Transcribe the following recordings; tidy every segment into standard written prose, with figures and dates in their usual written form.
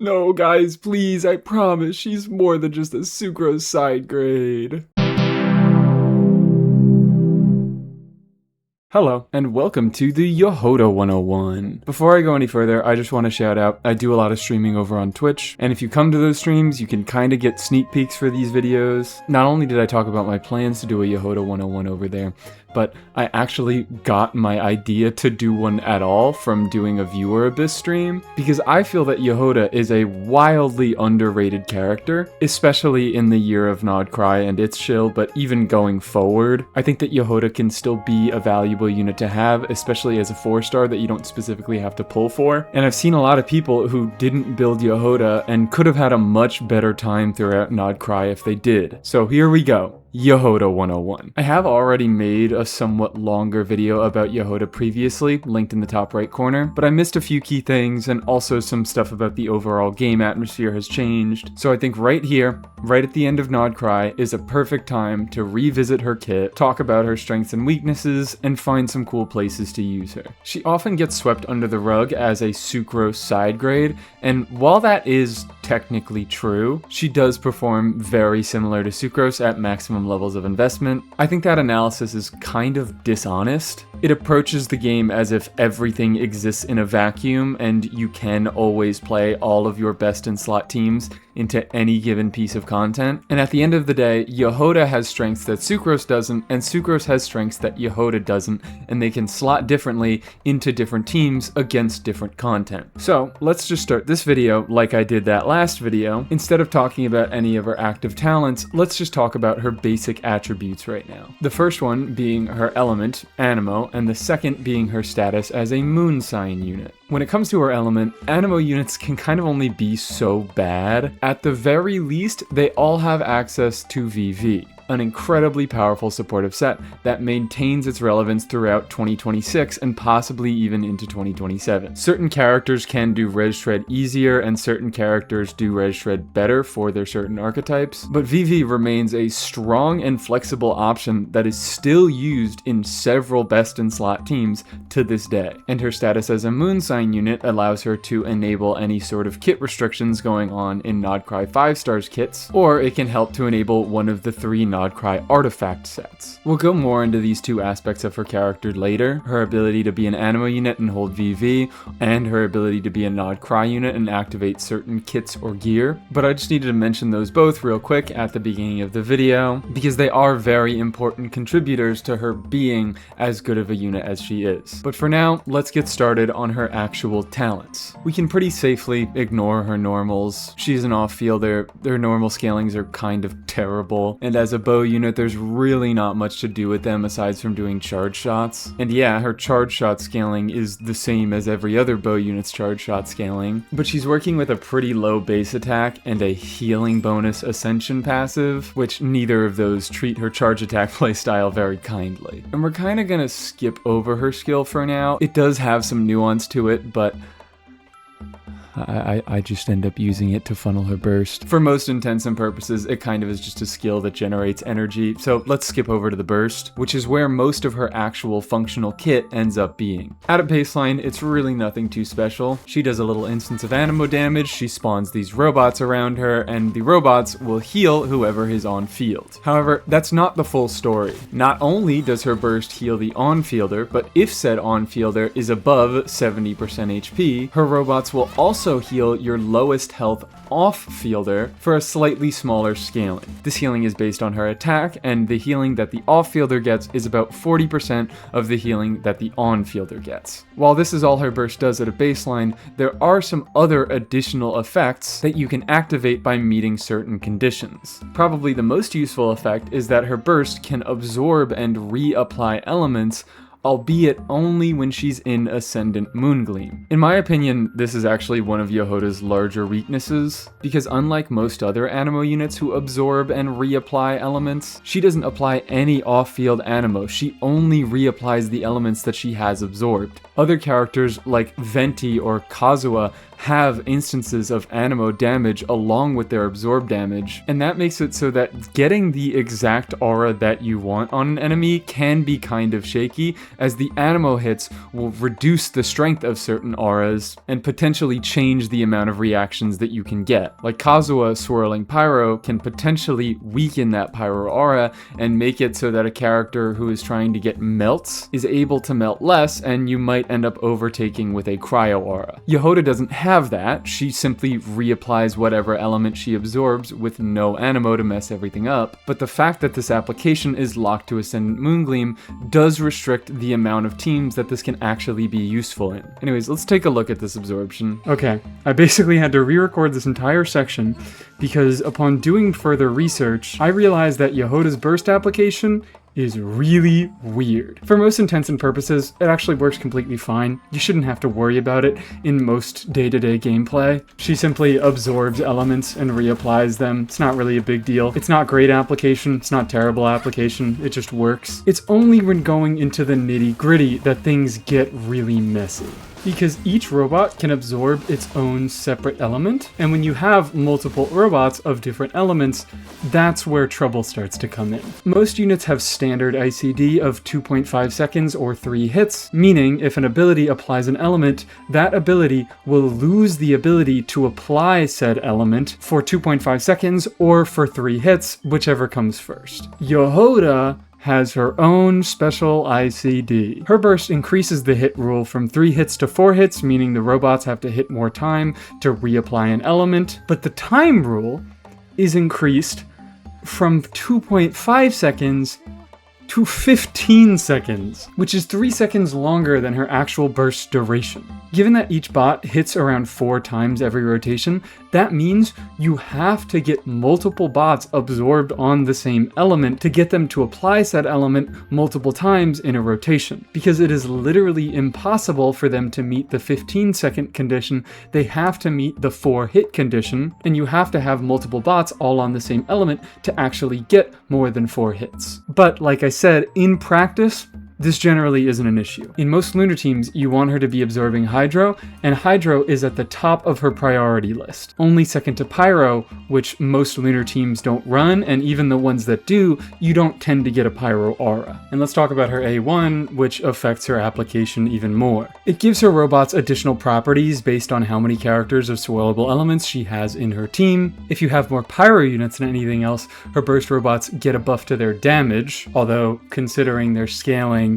No, guys, please, I promise, she's more than just a sucrose side grade. Hello, and welcome to the Jahoda 101. Before I go any further, I just want to shout out, I do a lot of streaming over on Twitch, and if you come to those streams, you can kind of get sneak peeks for these videos. Not only did I talk about my plans to do a Jahoda 101 over there, but I actually got my idea to do one at all from doing a Viewer Abyss stream, because I feel that Jahoda is a wildly underrated character, especially in the year of Nod Cry and its shill, but even going forward. I think that Jahoda can still be a valuable unit to have, especially as a 4-star that you don't specifically have to pull for. And I've seen a lot of people who didn't build Jahoda and could have had a much better time throughout Nod Cry if they did. So here we go. Jahoda 101. I have already made a somewhat longer video about Jahoda previously, linked in the top right corner, but I missed a few key things and also some stuff about the overall game atmosphere has changed. So I think right here, right at the end of Nod Cry, is a perfect time to revisit her kit, talk about her strengths and weaknesses, and find some cool places to use her. She often gets swept under the rug as a sucrose side grade, and while that is technically true, she does perform very similar to sucrose at maximum levels of investment. I think that analysis is kind of dishonest. It approaches the game as if everything exists in a vacuum and you can always play all of your best in slot teams into any given piece of content. And at the end of the day, Jahoda has strengths that sucrose doesn't, and sucrose has strengths that Jahoda doesn't, and they can slot differently into different teams against different content. So let's just start this video like I did that last video. Instead of talking about any of her active talents, let's just talk about her basic attributes right now. The first one being her element, animo, and the second being her status as a moon sign unit. When it comes to her element, animo units can kind of only be so bad. At the very least, they all have access to VV, an incredibly powerful supportive set that maintains its relevance throughout 2026 and possibly even into 2027. Certain characters can do res shred easier and certain characters do res shred better for their certain archetypes, but VV remains a strong and flexible option that is still used in several best in slot teams to this day. And her status as a moon sign unit allows her to enable any sort of kit restrictions going on in Nod Cry 5-stars kits, or it can help to enable one of the 3 Nod Cry artifact sets. We'll go more into these two aspects of her character later, her ability to be an animo unit and hold VV, and her ability to be a Nod Cry unit and activate certain kits or gear, but I just needed to mention those both real quick at the beginning of the video, because they are very important contributors to her being as good of a unit as she is. But for now, let's get started on her actual talents. We can pretty safely ignore her normals. She's an off-fielder, their normal scalings are kind of terrible, and as a bow unit, there's really not much to do with them aside from doing charge shots. And yeah, her charge shot scaling is the same as every other bow unit's charge shot scaling, but she's working with a pretty low base attack and a healing bonus ascension passive, which neither of those treat her charge attack playstyle very kindly. And we're kind of gonna skip over her skill for now. It does have some nuance to it, but I just end up using it to funnel her burst. For most intents and purposes, it kind of is just a skill that generates energy, so let's skip over to the burst, which is where most of her actual functional kit ends up being. At a baseline, it's really nothing too special. She does a little instance of animo damage, she spawns these robots around her, and the robots will heal whoever is on field. However, that's not the full story. Not only does her burst heal the on-fielder, but if said on-fielder is above 70% HP, her robots will also heal your lowest health off-fielder for a slightly smaller scaling. This healing is based on her attack, and the healing that the off-fielder gets is about 40% of the healing that the on-fielder gets. While this is all her burst does at a baseline, there are some other additional effects that you can activate by meeting certain conditions. Probably the most useful effect is that her burst can absorb and reapply elements, albeit only when she's in Ascendant Moongleam. In my opinion, this is actually one of Jahoda's larger weaknesses, because unlike most other animo units who absorb and reapply elements, she doesn't apply any off-field animo, she only reapplies the elements that she has absorbed. Other characters like Venti or Kazuha have instances of animo damage along with their absorb damage, and that makes it so that getting the exact aura that you want on an enemy can be kind of shaky, as the animo hits will reduce the strength of certain auras and potentially change the amount of reactions that you can get. Like Kazuha swirling pyro can potentially weaken that pyro aura and make it so that a character who is trying to get melts is able to melt less, and you might end up overtaking with a cryo aura. Jahoda doesn't have that. She simply reapplies whatever element she absorbs with no animo to mess everything up, but the fact that this application is locked to Ascendant Moongleam does restrict the amount of teams that this can actually be useful in. Anyways, let's take a look at this absorption. Okay, I basically had to re-record this entire section because upon doing further research, I realized that Jahoda's burst application is really weird. For most intents and purposes, it actually works completely fine. You shouldn't have to worry about it in most day-to-day gameplay. She simply absorbs elements and reapplies them. It's not really a big deal. It's not great application, it's not terrible application, it just works. It's only when going into the nitty-gritty that things get really messy, because each robot can absorb its own separate element, and when you have multiple robots of different elements, that's where trouble starts to come in. Most units have standard ICD of 2.5 seconds or 3 hits, meaning if an ability applies an element, that ability will lose the ability to apply said element for 2.5 seconds or for 3 hits, whichever comes first. Jahoda has her own special ICD. Her burst increases the hit rule from 3 hits to 4 hits, meaning the robots have to hit more time to reapply an element, but the time rule is increased from 2.5 seconds to 15 seconds, which is 3 seconds longer than her actual burst duration. Given that each bot hits around 4 times every rotation, that means you have to get multiple bots absorbed on the same element to get them to apply said element multiple times in a rotation. Because it is literally impossible for them to meet the 15-second condition, they have to meet the 4-hit condition, and you have to have multiple bots all on the same element to actually get more than 4 hits. But like I said, in practice, this generally isn't an issue. In most lunar teams, you want her to be absorbing Hydro, and Hydro is at the top of her priority list. Only second to Pyro, which most lunar teams don't run, and even the ones that do, you don't tend to get a Pyro aura. And let's talk about her A1, which affects her application even more. It gives her robots additional properties based on how many characters of swirlable elements she has in her team. If you have more Pyro units than anything else, her burst robots get a buff to their damage, although considering their scaling,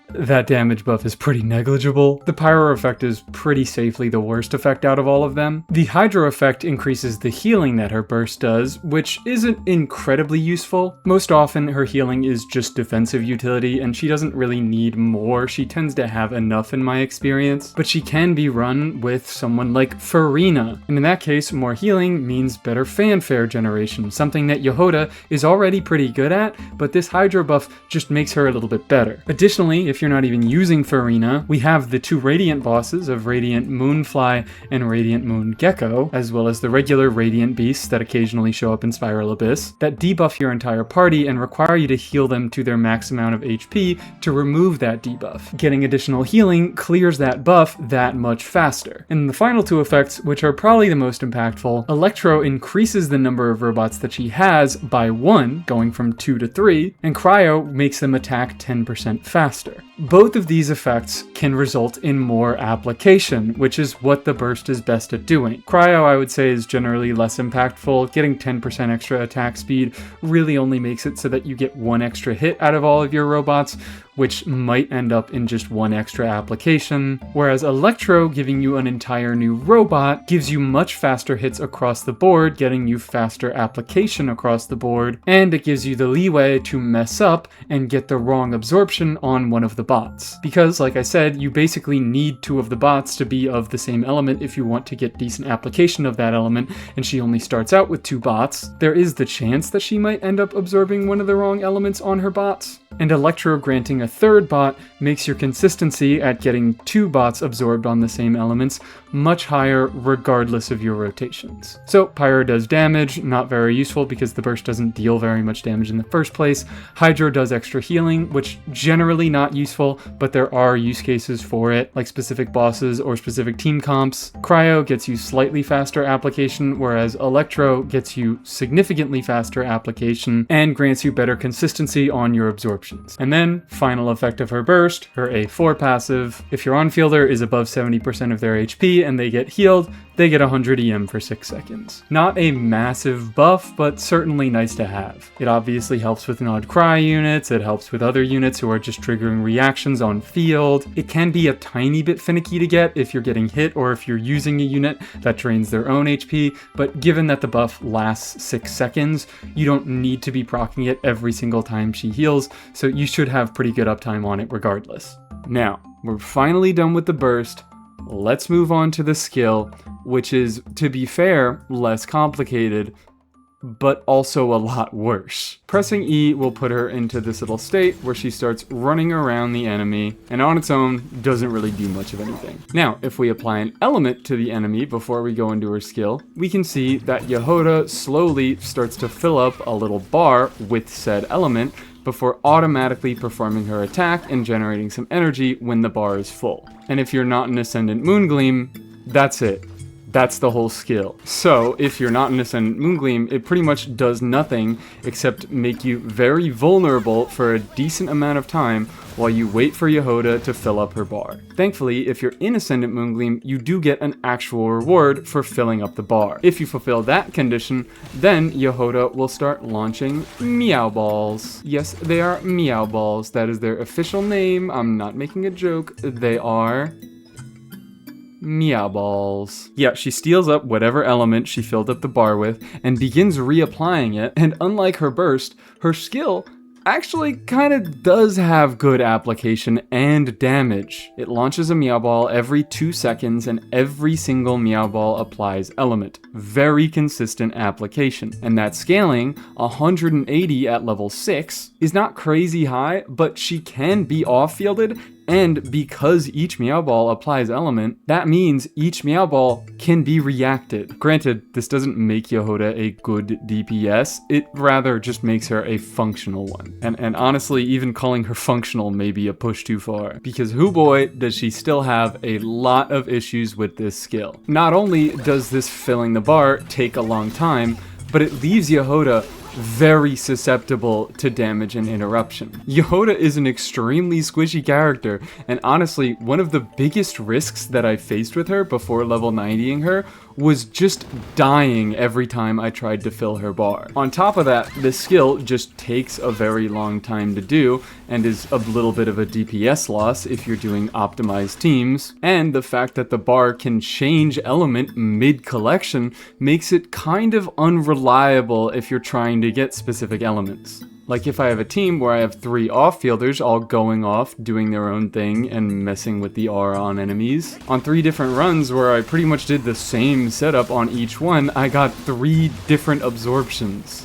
that damage buff is pretty negligible. The Pyro effect is pretty safely the worst effect out of all of them. The Hydro effect increases the healing that her burst does, which isn't incredibly useful. Most often her healing is just defensive utility and she doesn't really need more. She tends to have enough in my experience, but she can be run with someone like Farina. And in that case, more healing means better fanfare generation, something that Jahoda is already pretty good at, but this Hydro buff just makes her a little bit better. Additionally, if you're not even using Farina, we have the 2 Radiant bosses of Radiant Moonfly and Radiant Moon Gecko, as well as the regular Radiant beasts that occasionally show up in Spiral Abyss, that debuff your entire party and require you to heal them to their max amount of HP to remove that debuff. Getting additional healing clears that buff that much faster. And the final 2 effects, which are probably the most impactful, Electro increases the number of robots that she has by 1, going from 2 to 3, and Cryo makes them attack 10% faster. Both of these effects can result in more application, which is what the burst is best at doing. Cryo, I would say, is generally less impactful. Getting 10% extra attack speed really only makes it so that you get 1 extra hit out of all of your robots, which might end up in just 1 extra application, whereas Electro, giving you an entire new robot, gives you much faster hits across the board, getting you faster application across the board, and it gives you the leeway to mess up and get the wrong absorption on one of the bots. Because, like I said, you basically need 2 of the bots to be of the same element if you want to get decent application of that element, and she only starts out with 2 bots. There is the chance that she might end up absorbing one of the wrong elements on her bots, And Electro granting a third bot makes your consistency at getting 2 bots absorbed on the same elements much higher regardless of your rotations. So Pyro does damage, not very useful because the burst doesn't deal very much damage in the first place. Hydro does extra healing, which generally not useful, but there are use cases for it, like specific bosses or specific team comps. Cryo gets you slightly faster application, whereas Electro gets you significantly faster application and grants you better consistency on your absorptions. And then, final effect of her burst, her A4 passive. If your on-fielder is above 70% of their HP and they get healed, they get 100 EM for 6 seconds. Not a massive buff, but certainly nice to have. It obviously helps with Nod Cry units, it helps with other units who are just triggering reactions on field. It can be a tiny bit finicky to get if you're getting hit or if you're using a unit that drains their own HP, but given that the buff lasts 6 seconds, you don't need to be proccing it every single time she heals, so you should have pretty good uptime on it regardless. Now, we're finally done with the burst. Let's move on to the skill, which is, to be fair, less complicated, but also a lot worse. Pressing E will put her into this little state where she starts running around the enemy, and on its own doesn't really do much of anything. Now, if we apply an element to the enemy before we go into her skill, we can see that Jahoda slowly starts to fill up a little bar with said element before automatically performing her attack and generating some energy when the bar is full. And if you're not an Ascendant Moongleam, that's it. That's the whole skill. So if you're not an Ascendant Moongleam, it pretty much does nothing except make you very vulnerable for a decent amount of time while you wait for Jahoda to fill up her bar. Thankfully, if you're in Ascendant Moongleam, you do get an actual reward for filling up the bar. If you fulfill that condition, then Jahoda will start launching Meow Balls. Yes, they are Meow Balls. That is their official name. I'm not making a joke. They are Meow Balls. Yeah, she steals up whatever element she filled up the bar with and begins reapplying it, and unlike her burst, her skill actually kind of does have good application and damage. It launches a Meow Ball every 2 seconds and every single Meow Ball applies element. Very consistent application. And that scaling, 180 at level 6, is not crazy high, but she can be off-fielded, and because each Meow Ball applies element, that means each Meow Ball can be reacted. Granted, this doesn't make Jahoda a good DPS, it rather just makes her a functional one. And honestly, even calling her functional may be a push too far, because hoo boy, does she still have a lot of issues with this skill. Not only does this filling the bar take a long time, but it leaves Jahoda very susceptible to damage and interruption. Jahoda is an extremely squishy character, and honestly, one of the biggest risks that I faced with her before level 90ing her was just dying every time I tried to fill her bar. On top of that, this skill just takes a very long time to do and is a little bit of a DPS loss if you're doing optimized teams, and the fact that the bar can change element mid-collection makes it kind of unreliable if you're trying to get specific elements. Like if I have a team where I have 3 off-fielders all going off, doing their own thing, and messing with the aura on enemies. On 3 different runs where I pretty much did the same setup on each one, I got 3 different absorptions.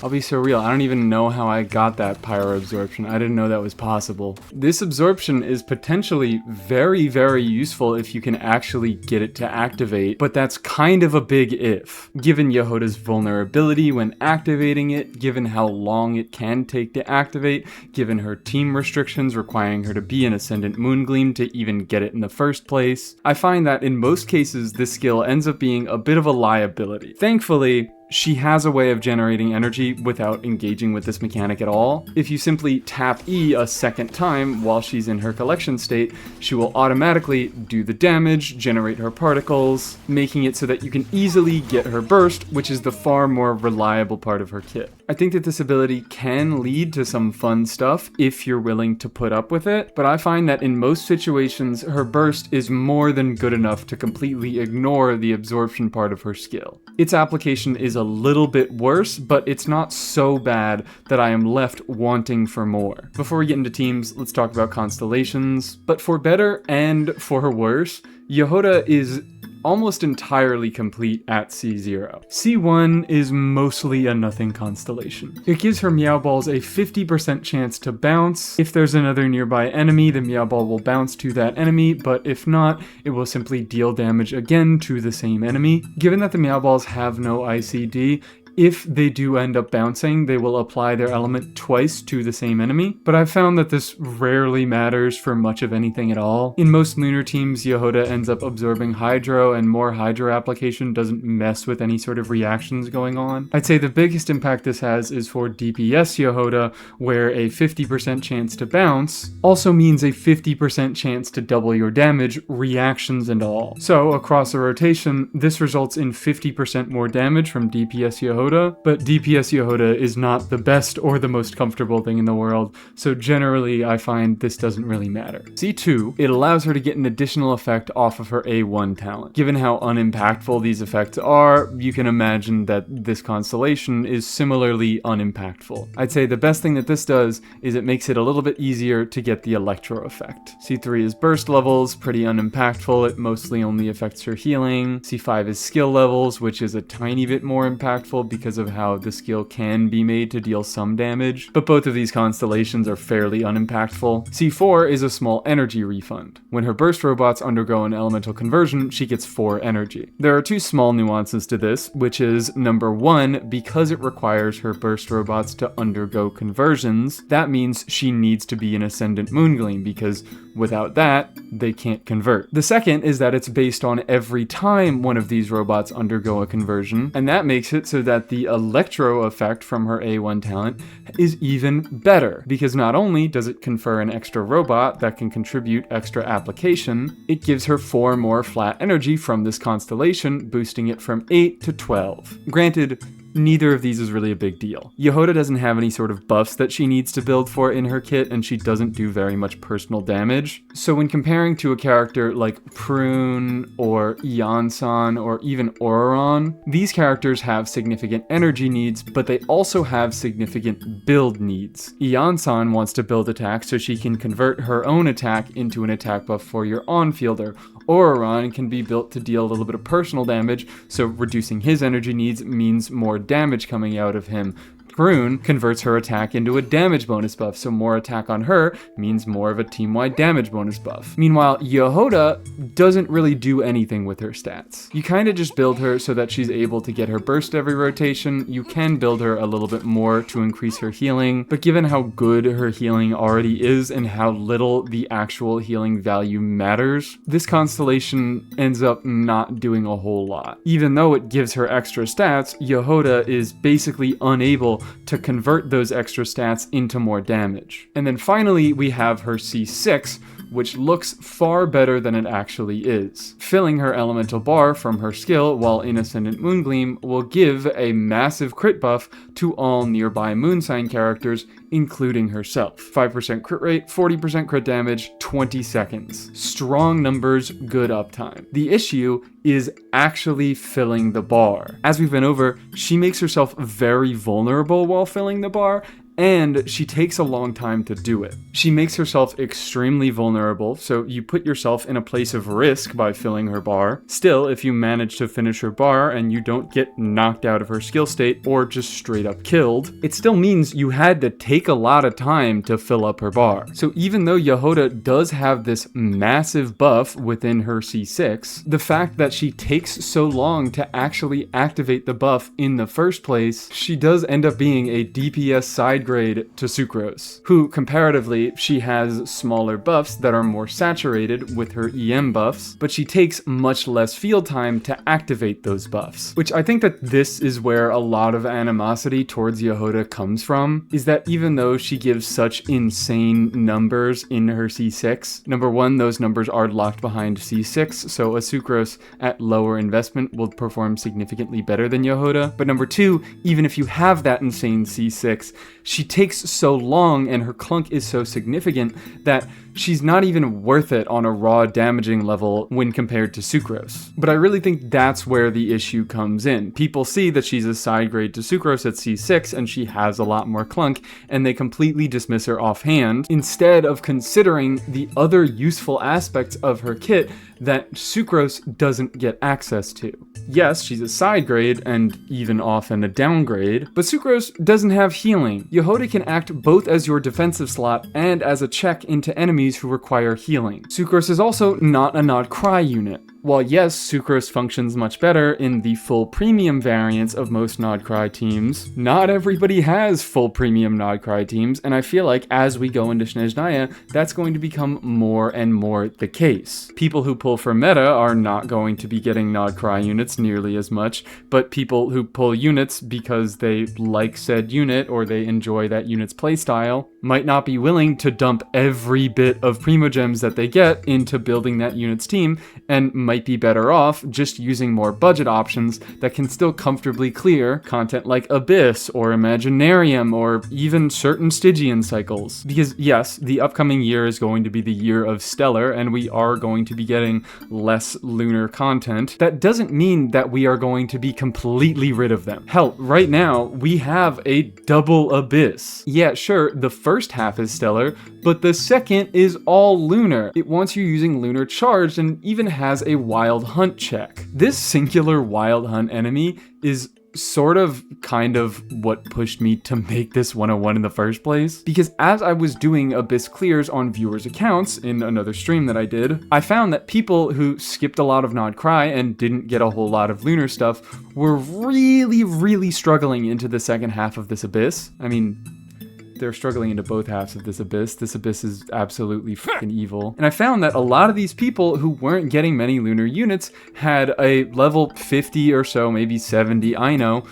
I'll be so real, I don't even know how I got that pyro absorption. I didn't know that was possible. This absorption is potentially very, very useful if you can actually get it to activate, but that's kind of a big if. Given Jahoda's vulnerability when activating it, given how long it can take to activate, given her team restrictions requiring her to be an Ascendant Moongleam to even get it in the first place, I find that in most cases this skill ends up being a bit of a liability. Thankfully, she has a way of generating energy without engaging with this mechanic at all. If you simply tap E a second time while she's in her collection state, she will automatically do the damage, generate her particles, making it so that you can easily get her burst, which is the far more reliable part of her kit. I think that this ability can lead to some fun stuff if you're willing to put up with it, but I find that in most situations, her burst is more than good enough to completely ignore the absorption part of her skill. Its application is a little bit worse, but it's not so bad that I am left wanting for more. Before we get into teams, let's talk about constellations. But for better and for worse, Jahoda is almost entirely complete at C0. C1 is mostly a nothing constellation. It gives her Meow Balls a 50% chance to bounce. If there's another nearby enemy, the Meow Ball will bounce to that enemy, but if not, it will simply deal damage again to the same enemy. Given that the Meow Balls have no ICD, if they do end up bouncing, they will apply their element twice to the same enemy, but I've found that this rarely matters for much of anything at all. In most lunar teams, Jahoda ends up absorbing Hydro, and more Hydro application doesn't mess with any sort of reactions going on. I'd say the biggest impact this has is for DPS Jahoda, where a 50% chance to bounce also means a 50% chance to double your damage, reactions and all. So across a rotation, this results in 50% more damage from DPS Jahoda, but DPS Jahoda is not the best or the most comfortable thing in the world, so generally I find this doesn't really matter. C2, it allows her to get an additional effect off of her A1 talent. Given how unimpactful these effects are, you can imagine that this constellation is similarly unimpactful. I'd say the best thing that this does is it makes it a little bit easier to get the electro effect. C3 is burst levels, pretty unimpactful, it mostly only affects her healing. C5 is skill levels, which is a tiny bit more impactful because of how the skill can be made to deal some damage, but both of these constellations are fairly unimpactful. C4 is a small energy refund. When her burst robots undergo an elemental conversion, she gets 4 energy. There are 2 small nuances to this, which is number 1, because it requires her burst robots to undergo conversions, that means she needs to be an Ascendant Moongleam, because without that, they can't convert. The second is that it's based on every time one of these robots undergo a conversion, and that makes it so that the electro effect from her A1 talent is even better, because not only does it confer an extra robot that can contribute extra application, it gives her 4 more flat energy from this constellation, boosting it from 8 to 12. Granted, neither of these is really a big deal. Jahoda doesn't have any sort of buffs that she needs to build for in her kit, and she doesn't do very much personal damage. So when comparing to a character like Prune or Iansan or even Auroron, these characters have significant energy needs, but they also have significant build needs. Iansan wants to build attack so she can convert her own attack into an attack buff for your on-fielder. Auroron can be built to deal a little bit of personal damage, so reducing his energy needs means more damage coming out of him. Prune converts her attack into a damage bonus buff, so more attack on her means more of a team-wide damage bonus buff. Meanwhile, Jahoda doesn't really do anything with her stats. You kind of just build her so that she's able to get her burst every rotation. You can build her a little bit more to increase her healing, but given how good her healing already is and how little the actual healing value matters, this constellation ends up not doing a whole lot. Even though it gives her extra stats, Jahoda is basically unable to convert those extra stats into more damage. And then finally, we have her C6, which looks far better than it actually is. Filling her elemental bar from her skill while in Ascendant Moongleam will give a massive crit buff to all nearby moon sign characters, including herself. 5% crit rate, 40% crit damage, 20 seconds. Strong numbers, good uptime. The issue is actually filling the bar. As we've been over, she makes herself very vulnerable while filling the bar, and she takes a long time to do it. She makes herself extremely vulnerable, so you put yourself in a place of risk by filling her bar. Still, if you manage to finish her bar and you don't get knocked out of her skill state or just straight up killed, it still means you had to take a lot of time to fill up her bar. So even though Jahoda does have this massive buff within her C6, the fact that she takes so long to actually activate the buff in the first place, she does end up being a DPS Sidegrade to Sucrose, who comparatively she has smaller buffs that are more saturated with her EM buffs, but she takes much less field time to activate those buffs. Which I think that this is where a lot of animosity towards Jahoda comes from, is that even though she gives such insane numbers in her C6, number one, those numbers are locked behind C6, so a Sucrose at lower investment will perform significantly better than Jahoda, but number two, even if you have that insane C6, she takes so long and her clunk is so significant that she's not even worth it on a raw damaging level when compared to Sucrose. But I really think that's where the issue comes in. People see that she's a side grade to Sucrose at C6 and she has a lot more clunk, and they completely dismiss her offhand instead of considering the other useful aspects of her kit that Sucrose doesn't get access to. Yes, she's a side grade and even often a downgrade, but Sucrose doesn't have healing. Jahoda can act both as your defensive slot and as a check into enemies who require healing. Sucrose is also not a Nod Cry unit. While yes, Sucrose functions much better in the full premium variants of most Nod Cry teams, not everybody has full premium Nod Cry teams, and I feel like as we go into Snezhnaya, that's going to become more and more the case. People who pull for meta are not going to be getting Nod Cry units nearly as much, but people who pull units because they like said unit or they enjoy that unit's playstyle might not be willing to dump every bit of Primogems that they get into building that unit's team, and might be better off just using more budget options that can still comfortably clear content like Abyss or Imaginarium or even certain Stygian cycles. Because yes, the upcoming year is going to be the year of Stellar and we are going to be getting less lunar content. That doesn't mean that we are going to be completely rid of them. Hell, right now we have a double Abyss. Yeah, sure, the first half is Stellar, but the second is all lunar. It wants you using lunar-charged and even has a wild hunt check. This singular wild hunt enemy is sort of kind of what pushed me to make this 101 in the first place, because as I was doing Abyss clears on viewers' accounts in another stream that I did, I found that people who skipped a lot of Nod Cry and didn't get a whole lot of lunar stuff were really struggling into the second half of this Abyss. I mean, they're struggling into both halves of this Abyss. This Abyss is absolutely fucking evil. And I found that a lot of these people who weren't getting many lunar units had a level 50 or so, maybe 70 aino,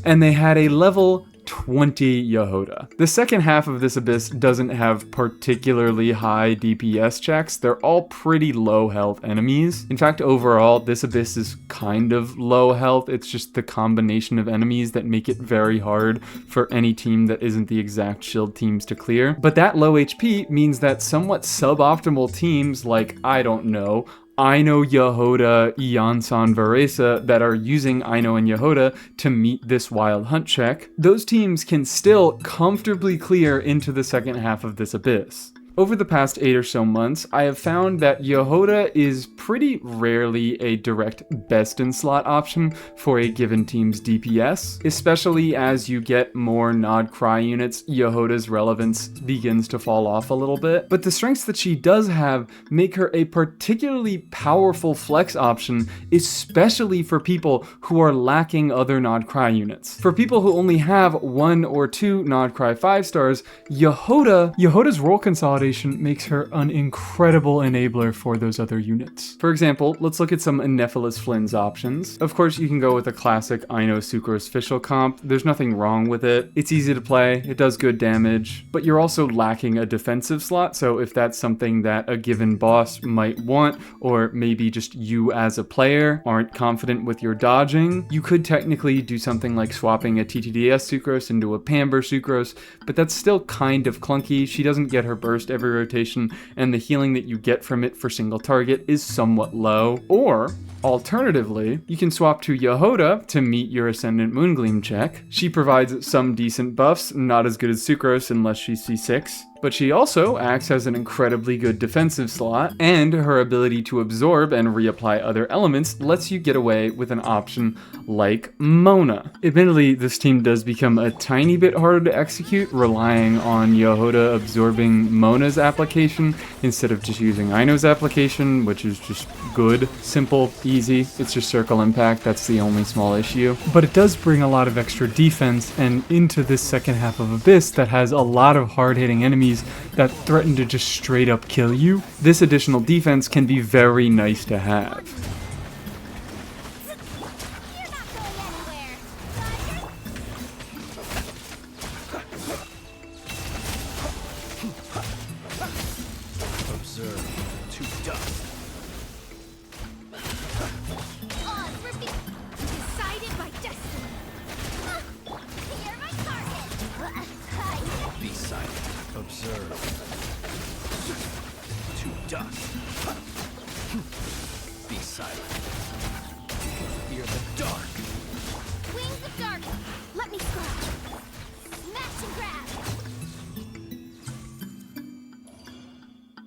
and they had a level 20 Jahoda. The second half of this Abyss doesn't have particularly high DPS checks. They're all pretty low health enemies. In fact, overall, this Abyss is kind of low health. It's just the combination of enemies that make it very hard for any team that isn't the exact shield teams to clear. But that low HP means that somewhat suboptimal teams like, I don't know, Aino, Jahoda, Iansan, Varesa that are using Aino and Jahoda to meet this wild hunt check, those teams can still comfortably clear into the second half of this Abyss. Over the past 8 or so months, I have found that Jahoda is pretty rarely a direct best-in-slot option for a given team's DPS, especially as you get more Nod Cry units, Jahoda's relevance begins to fall off a little bit. But the strengths that she does have make her a particularly powerful flex option, especially for people who are lacking other Nod Cry units. For people who only have 1 or 2 Nod Cry 5 stars, Jahoda's role consolidation makes her an incredible enabler for those other units. For example, let's look at some Anephalus Flynn's options. Of course, you can go with a classic Aino Sucrose official comp. There's nothing wrong with it. It's easy to play, it does good damage, but you're also lacking a defensive slot, so if that's something that a given boss might want, or maybe just you as a player aren't confident with your dodging, you could technically do something like swapping a TTDS Sucrose into a Pamber Sucrose, but that's still kind of clunky. She doesn't get her burst every rotation, and the healing that you get from it for single target is somewhat low. Or, alternatively, you can swap to Jahoda to meet your Ascendant Moongleam check. She provides some decent buffs, not as good as Sucrose unless she's C6. But she also acts as an incredibly good defensive slot, and her ability to absorb and reapply other elements lets you get away with an option like Mona. Admittedly, this team does become a tiny bit harder to execute, relying on Jahoda absorbing Mona's application instead of just using Aino's application, which is just good, simple, easy. It's just circle impact, that's the only small issue. But it does bring a lot of extra defense, and into this second half of Abyss that has a lot of hard-hitting enemies that threaten to just straight up kill you, this additional defense can be very nice to have.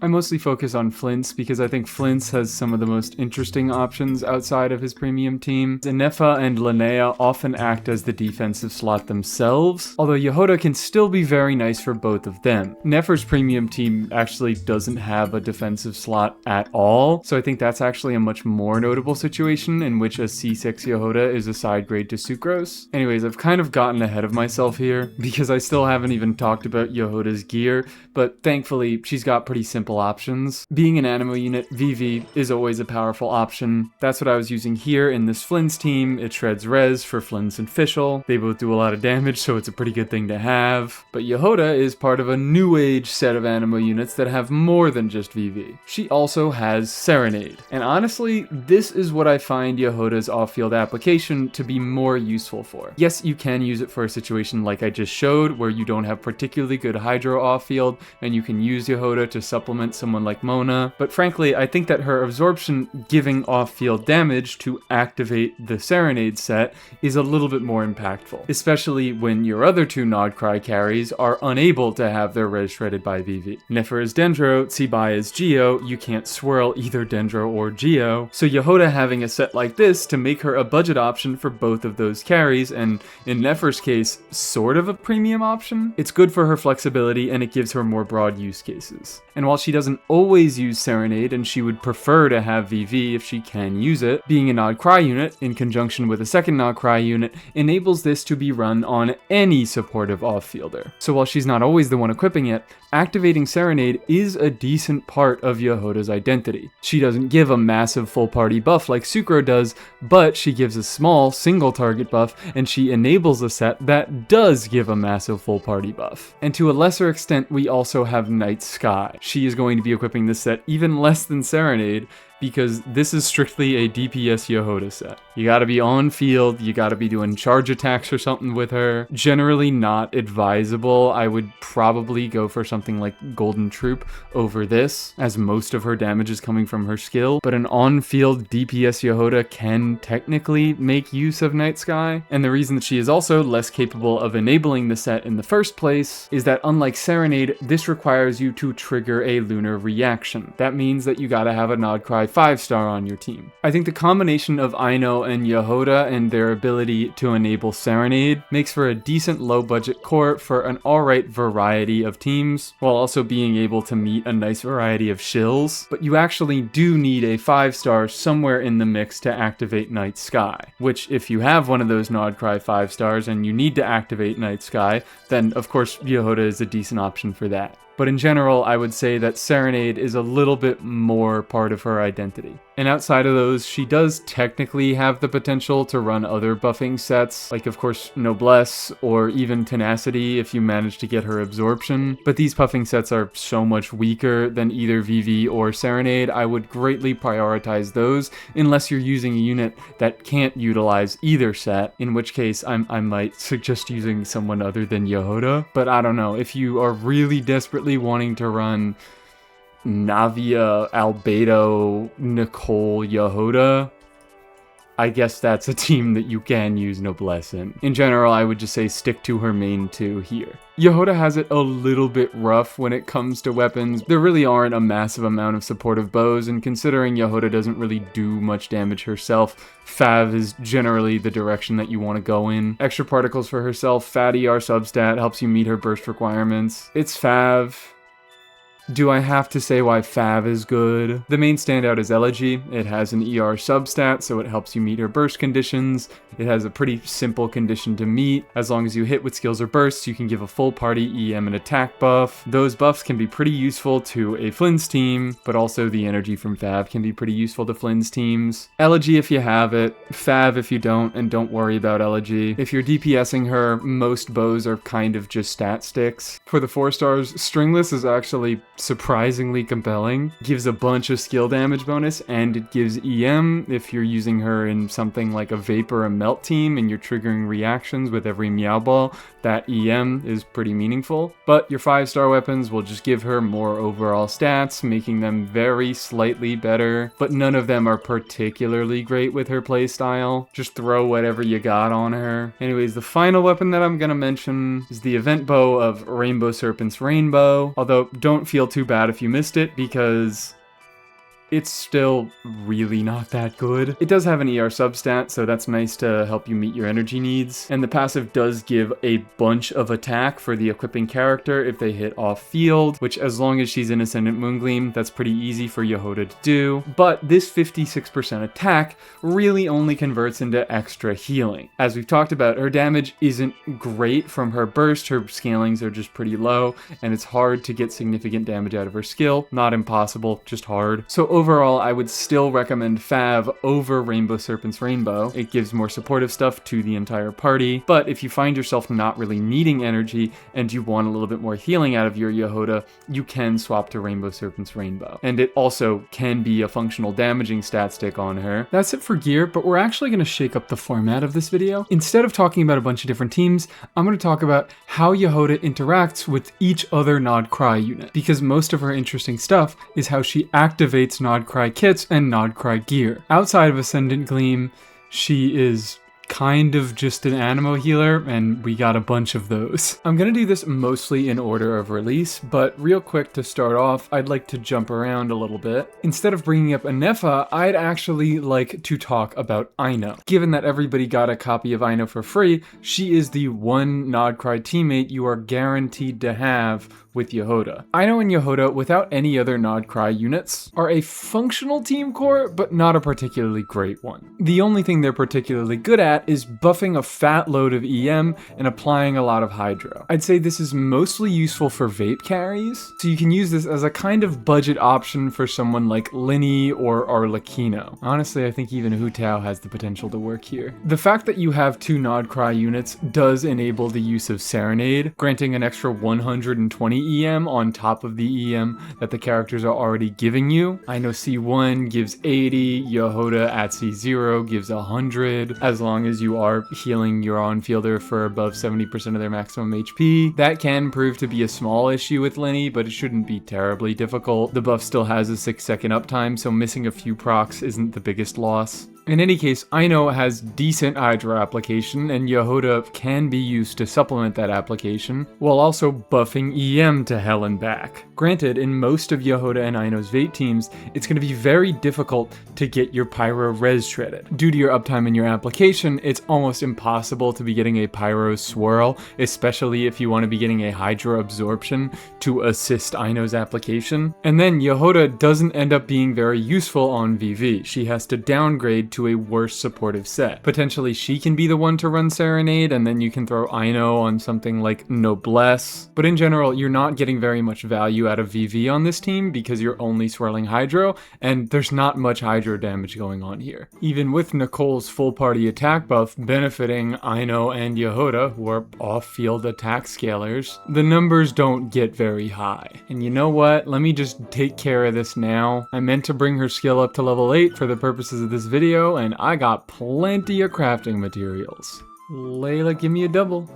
I mostly focus on Flint's because I think Flint's has some of the most interesting options outside of his premium team. Zenefa and Linnea often act as the defensive slot themselves, although Jahoda can still be very nice for both of them. Nefer's premium team actually doesn't have a defensive slot at all, so I think that's actually a much more notable situation in which a C6 Jahoda is a side grade to Sucrose. Anyways, I've kind of gotten ahead of myself here because I still haven't even talked about Jahoda's gear, but thankfully she's got pretty simple options. Being an animo unit, VV is always a powerful option. That's what I was using here in this Flynn's team. It shreds res for Flynn's and Fischl. They both do a lot of damage, so it's a pretty good thing to have. But Jahoda is part of a new age set of animo units that have more than just VV. She also has Serenade. And honestly, this is what I find Jahoda's off-field application to be more useful for. Yes, you can use it for a situation like I just showed, where you don't have particularly good hydro off-field, and you can use Jahoda to supplement someone like Mona, but frankly, I think that her absorption giving off-field damage to activate the Serenade set is a little bit more impactful, especially when your other two Nodcry carries are unable to have their res shredded by VV. Nefer is Dendro, Tsibai is Geo, you can't swirl either Dendro or Geo, so Jahoda having a set like this to make her a budget option for both of those carries, and in Nefer's case, sort of a premium option. It's good for her flexibility and it gives her more broad use cases. And while she doesn't always use Serenade and she would prefer to have VV if she can use it, being a Nodcry unit in conjunction with a second Nodcry unit enables this to be run on any supportive off-fielder. So while she's not always the one equipping it, activating Serenade is a decent part of Jahoda's identity. She doesn't give a massive full party buff like Sucro does, but she gives a small single target buff, and she enables a set that does give a massive full party buff. And to a lesser extent, we also have Night Sky. She is going to be equipping this set even less than Serenade, because this is strictly a DPS Jahoda set. You gotta be on field, you gotta be doing charge attacks or something with her. Generally not advisable. I would probably go for something like Golden Troop over this, as most of her damage is coming from her skill, but an on-field DPS Jahoda can technically make use of Night Sky, and the reason that she is also less capable of enabling the set in the first place is that unlike Serenade, this requires you to trigger a lunar reaction. That means that you gotta have a Nodcry 5-star on your team. I think the combination of Aino and Jahoda and their ability to enable Serenade makes for a decent low-budget core for an alright variety of teams, while also being able to meet a nice variety of shills, but you actually do need a 5-star somewhere in the mix to activate Night Sky, which if you have one of those Nodcry 5-stars and you need to activate Night Sky, then of course Jahoda is a decent option for that. But in general, I would say that Serenade is a little bit more part of her identity. And outside of those, she does technically have the potential to run other buffing sets, like of course Noblesse or even Tenacity if you manage to get her absorption. But these buffing sets are so much weaker than either VV or Serenade, I would greatly prioritize those unless you're using a unit that can't utilize either set, in which case I might suggest using someone other than Jahoda. But I don't know, if you are really desperately wanting to run Navia, Albedo, Nicole, Jahoda, I guess that's a team that you can use Noblesse in. In general, I would just say stick to her main two here. Jahoda has it a little bit rough when it comes to weapons. There really aren't a massive amount of supportive bows, and considering Jahoda doesn't really do much damage herself, Fav is generally the direction that you want to go in. Extra particles for herself, Fatty R substat, helps you meet her burst requirements. It's Fav. Do I have to say why Fav is good? The main standout is Elegy. It has an ER substat, so it helps you meet her burst conditions. It has a pretty simple condition to meet. As long as you hit with skills or bursts, you can give a full party EM and attack buff. Those buffs can be pretty useful to a Flynn's team, but also the energy from Fav can be pretty useful to Flynn's teams. Elegy if you have it, Fav if you don't, and don't worry about Elegy. If you're DPSing her, most bows are kind of just stat sticks. For the 4 stars, Stringless is actually surprisingly compelling. Gives a bunch of skill damage bonus, and it gives EM if you're using her in something like a Vapor or Melt team and you're triggering reactions with every Meow Ball. That EM is pretty meaningful. But your 5-star weapons will just give her more overall stats, making them very slightly better, but none of them are particularly great with her playstyle. Just throw whatever you got on her. Anyways, the final weapon that I'm gonna mention is the event bow of Rainbow Serpent's Rainbow, although don't feel feel too bad if you missed it, because it's still really not that good. It does have an ER substat, so that's nice to help you meet your energy needs. And the passive does give a bunch of attack for the equipping character if they hit off field, which as long as she's in Ascendant Moongleam, that's pretty easy for Jahoda to do. But this 56% attack really only converts into extra healing. As we've talked about, her damage isn't great from her burst, her scalings are just pretty low, and it's hard to get significant damage out of her skill. Not impossible, just hard. So overall, I would still recommend Fav over Rainbow Serpent's Rainbow. It gives more supportive stuff to the entire party, but if you find yourself not really needing energy and you want a little bit more healing out of your Jahoda, you can swap to Rainbow Serpent's Rainbow. And it also can be a functional damaging stat stick on her. That's it for gear, but we're actually going to shake up the format of this video. Instead of talking about a bunch of different teams, I'm going to talk about how Jahoda interacts with each other Nod Cry unit, because most of her interesting stuff is how she activates Nod Cry kits and Nod Cry gear. Outside of Ascendant Gleam, she is kind of just an animo healer, and we got a bunch of those. I'm gonna do this mostly in order of release, but real quick to start off, I'd like to jump around a little bit. Instead of bringing up Anefa, I'd actually like to talk about Aino. Given that everybody got a copy of Aino for free, she is the one Nod Cry teammate you are guaranteed to have with Jahoda. Aino and Jahoda, without any other Nod Cry units, are a functional team core, but not a particularly great one. The only thing they're particularly good at is buffing a fat load of EM and applying a lot of Hydro. I'd say this is mostly useful for vape carries, so you can use this as a kind of budget option for someone like Linny or Arlecchino. Honestly, I think even Hu Tao has the potential to work here. The fact that you have two Nod Cry units does enable the use of Serenade, granting an extra 120 EM on top of the EM that the characters are already giving you. I know C1 gives 80, Jahoda at C0 gives 100, as long as you are healing your on-fielder for above 70% of their maximum HP. That can prove to be a small issue with Linny, but it shouldn't be terribly difficult. The buff still has a 6-second uptime, so missing a few procs isn't the biggest loss. In any case, Aino has decent Hydro application, and Jahoda can be used to supplement that application, while also buffing EM to hell and back. Granted, in most of Jahoda and Aino's Vape teams, it's going to be very difficult to get your Pyro res shredded. Due to your uptime in your application, it's almost impossible to be getting a Pyro swirl, especially if you want to be getting a Hydro absorption to assist Aino's application. And then Jahoda doesn't end up being very useful on VV. She has to downgrade to a worse supportive set. Potentially she can be the one to run Serenade, and then you can throw Aino on something like Noblesse. But in general, you're not getting very much value out of VV on this team because you're only swirling Hydro, and there's not much Hydro damage going on here. Even with Nicole's full party attack buff benefiting Aino and Jahoda, who are off-field attack scalers, the numbers don't get very high. And you know what? Let me just take care of this now. I meant to bring her skill up to level 8 for the purposes of this video, and I got plenty of crafting materials. Layla, give me a double.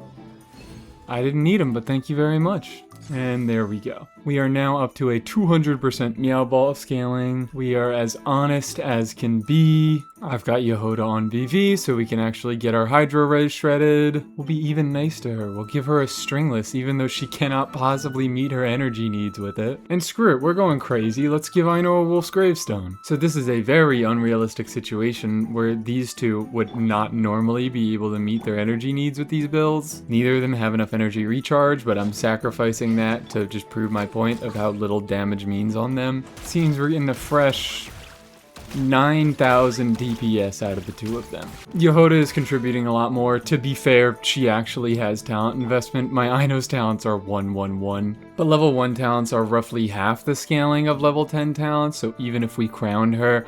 I didn't need them, but thank you very much. And there we go. We are now up to a 200% Meow Ball scaling. We are as honest as can be. I've got Jahoda on VV, so we can actually get our Hydro Res shredded. We'll be even nice to her. We'll give her a stringless, even though she cannot possibly meet her energy needs with it. And screw it, we're going crazy. Let's give Aino a Wolf's Gravestone. So this is a very unrealistic situation where these two would not normally be able to meet their energy needs with these builds. Neither of them have enough energy recharge, but I'm sacrificing that to just prove my point of how little damage means on them. Seems we're getting a fresh 9,000 DPS out of the two of them. Jahoda is contributing a lot more. To be fair, she actually has talent investment. My Aino's talents are 111, but level 1 talents are roughly half the scaling of level 10 talents, so even if we crowned her,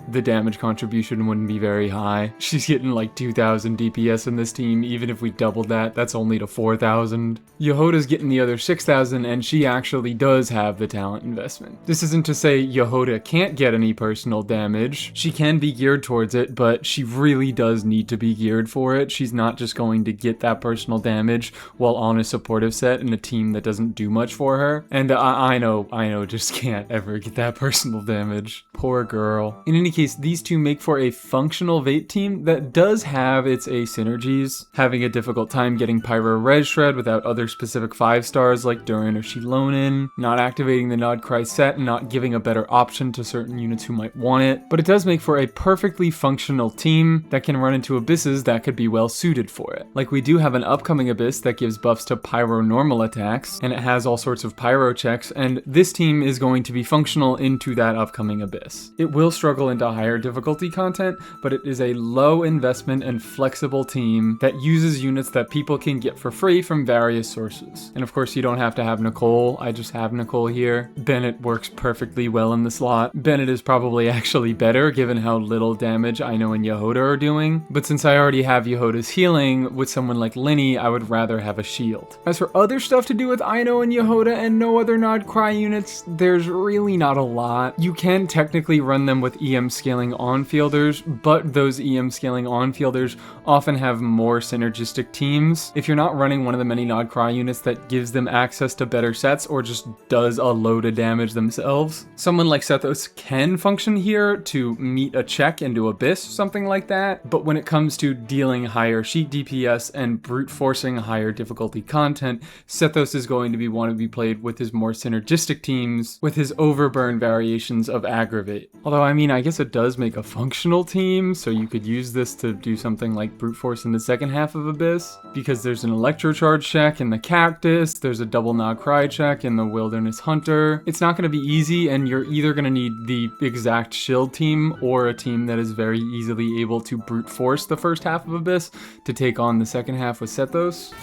the damage contribution wouldn't be very high. She's getting like 2,000 DPS in this team. Even if we doubled that, that's only to 4,000. Jahoda's getting the other 6,000, and she actually does have the talent investment. This isn't to say Jahoda can't get any personal damage. She can be geared towards it, but she really does need to be geared for it. She's not just going to get that personal damage while on a supportive set in a team that doesn't do much for her. And I know just can't ever get that personal damage. Poor girl. In any case, these two make for a functional Vape team that does have its assynergies, having a difficult time getting Pyro Red Shred without other specific 5-stars like Durin or Shilonin, not activating the Nodcry set and not giving a better option to certain units who might want it, but it does make for a perfectly functional team that can run into abysses that could be well suited for it. Like we do have an upcoming abyss that gives buffs to Pyro normal attacks, and it has all sorts of Pyro checks, and this team is going to be functional into that upcoming abyss. It will struggle into higher difficulty content, but it is a low investment and flexible team that uses units that people can get for free from various sources. And of course you don't have to have Nicole, I just have Nicole here. Bennett works perfectly well in the slot. Bennett is probably actually better given how little damage Aino and Jahoda are doing, but since I already have Jahoda's healing, with someone like Linny, I would rather have a shield. As for other stuff to do with Aino and Jahoda and no other Nodcry units, there's really not a lot. You can technically run them with EM scaling on-fielders, but those EM scaling on-fielders often have more synergistic teams. If you're not running one of the many Nodcry units that gives them access to better sets or just does a load of damage themselves, someone like Sethos can function here to meet a check into Abyss, something like that, but when it comes to dealing higher sheet DPS and brute forcing higher difficulty content, Sethos is going to want to be played with his more synergistic teams, with his overburn variations of Aggravate. Although, I mean, I guess it does make a functional team, so you could use this to do something like brute force in the second half of Abyss, because there's an electrocharge check in the Cactus, there's a double Nodcry check in the Wilderness Hunter. It's not going to be easy, and you're either going to need the exact shield team or a team that is very easily able to brute force the first half of Abyss to take on the second half with Sethos.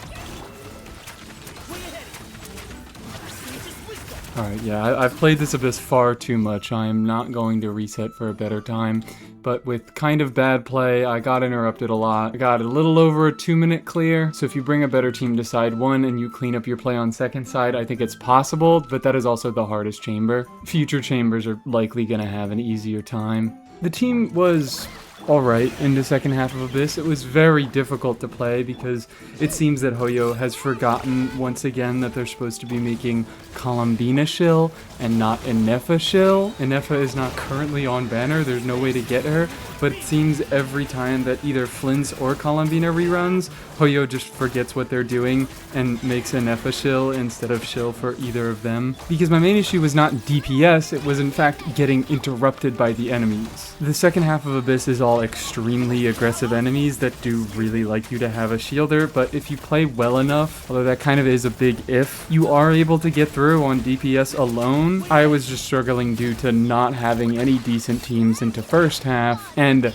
Alright, yeah, I've played this Abyss far too much. I am not going to reset for a better time, but with kind of bad play, I got interrupted a lot. I got a little over a 2-minute clear, so if you bring a better team to side 1 and you clean up your play on second side, I think it's possible, but that is also the hardest chamber. Future chambers are likely going to have an easier time. The team was alright in the second half of Abyss. It was very difficult to play because it seems that Hoyo has forgotten once again that they're supposed to be making Columbina shill and not Inefa shill. Inefa is not currently on banner, there's no way to get her, but it seems every time that either Flynn's or Columbina reruns, Hoyo just forgets what they're doing and makes Inefa shill instead of shill for either of them. Because my main issue was not DPS, it was in fact getting interrupted by the enemies. The second half of Abyss is all extremely aggressive enemies that do really like you to have a shielder, but if you play well enough, although that kind of is a big if, you are able to get through on DPS alone. I was just struggling due to not having any decent teams into first half, and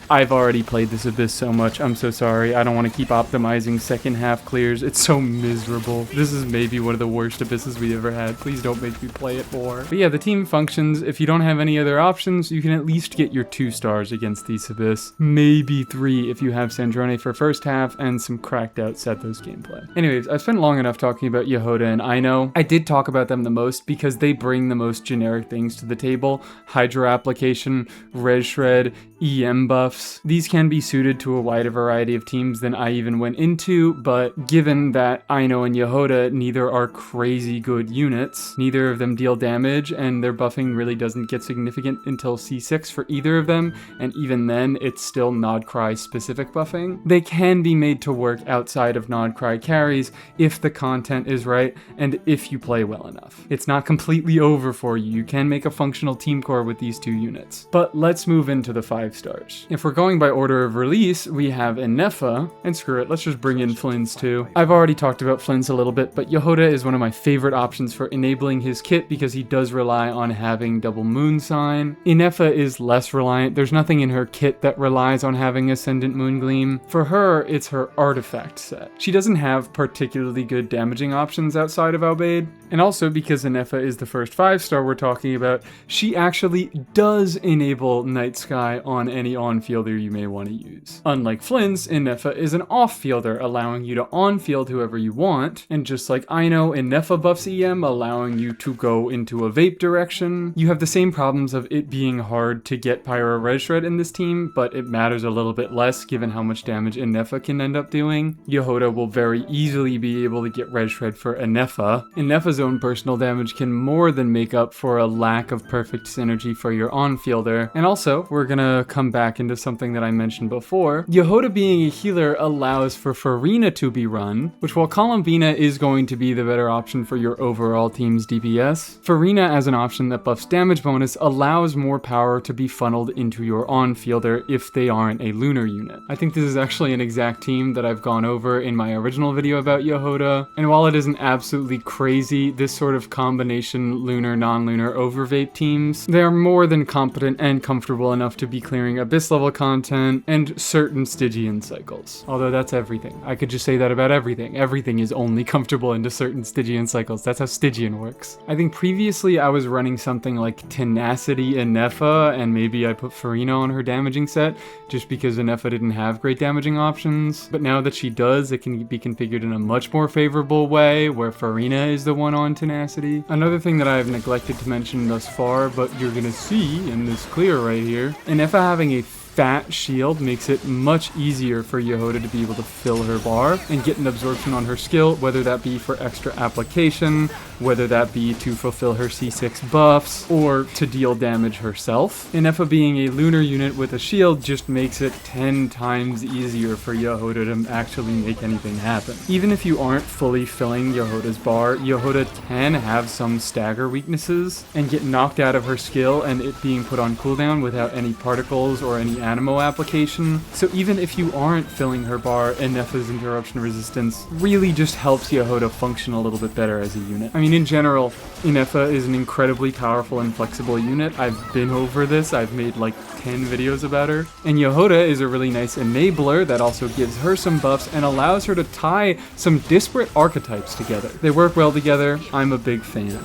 I've already played this Abyss so much, I'm so sorry. I don't want to keep optimizing second half clears. It's so miserable. This is maybe one of the worst Abysses we ever had. Please don't make me play it more. But yeah, the team functions. If you don't have any other options, you can at least get your 2 stars against these Abyss. Maybe 3 if you have Sandrone for first half and some cracked out Sethos gameplay. Anyways, I've spent long enough talking about Jahoda and Aino. I did talk about them the most because they bring the most generic things to the table. Hydro application, res shred, EM buffs. These can be suited to a wider variety of teams than I even went into, but given that Aino and Jahoda neither are crazy good units, neither of them deal damage, and their buffing really doesn't get significant until C6 for either of them, and even then it's still Nodcry specific buffing, they can be made to work outside of Nodcry carries if the content is right and if you play well enough. It's not completely over for you. You can make a functional team core with these 2 units. But let's move into the 5 stars. If we're going by order of release, we have Inefa, and screw it, let's just bring in Flynn's too. I've already talked about Flynn's a little bit, but Jahoda is one of my favorite options for enabling his kit because he does rely on having double moon sign. Inefa is less reliant. There's nothing in her kit that relies on having Ascendant Moon Gleam. For her, it's her artifact set. She doesn't have particularly good damaging options outside of Albeid, and also because Inefa is the first 5-star we're talking about, she actually does enable Night Sky on any on-fielder you may want to use. Unlike Flynn's, Inefa is an off-fielder, allowing you to on-field whoever you want, and just like Aino, Inefa buffs EM, allowing you to go into a vape direction. You have the same problems of it being hard to get Pyro Red Shred in this team, but it matters a little bit less given how much damage Inefa can end up doing. Jahoda will very easily be able to get Red Shred for Inefa. Inefa's Nepha's own personal damage can more than make up for a lack of perfect synergy for your on-fielder. And also, we're gonna come back into something that I mentioned before. Jahoda being a healer allows for Farina to be run, which while Columbina is going to be the better option for your overall team's DPS, Farina as an option that buffs damage bonus allows more power to be funneled into your on-fielder if they aren't a lunar unit. I think this is actually an exact team that I've gone over in my original video about Jahoda, and while it isn't absolutely crazy, this sort of combination lunar, non-lunar overvape teams, they are more than competent and comfortable enough to be clearing abyss level content and certain Stygian cycles. Although that's everything. I could just say that about everything. Everything is only comfortable into certain Stygian cycles. That's how Stygian works. I think previously I was running something like Tenacity Anefa, and maybe I put Farina on her damaging set just because Anefa didn't have great damaging options. But now that she does, it can be configured in a much more favorable way where Farina is the one on Tenacity. Another thing that I've neglected to mention thus far, but you're gonna see in this clear right here, Anefa having a fat shield makes it much easier for Jahoda to be able to fill her bar and get an absorption on her skill, whether that be for extra application, whether that be to fulfill her C6 buffs, or to deal damage herself. Anefa being a lunar unit with a shield just makes it 10 times easier for Jahoda to actually make anything happen. Even if you aren't fully filling Jahoda's bar, Jahoda can have some stagger weaknesses and get knocked out of her skill and it being put on cooldown without any particles or any animo application. So even if you aren't filling her bar, Anefa's interruption resistance really just helps Jahoda function a little bit better as a unit. I mean, in general, Anefa is an incredibly powerful and flexible unit. I've been over this. I've made like 10 videos about her. And Jahoda is a really nice enabler that also gives her some buffs and allows her to tie some disparate archetypes together. They work well together. I'm a big fan.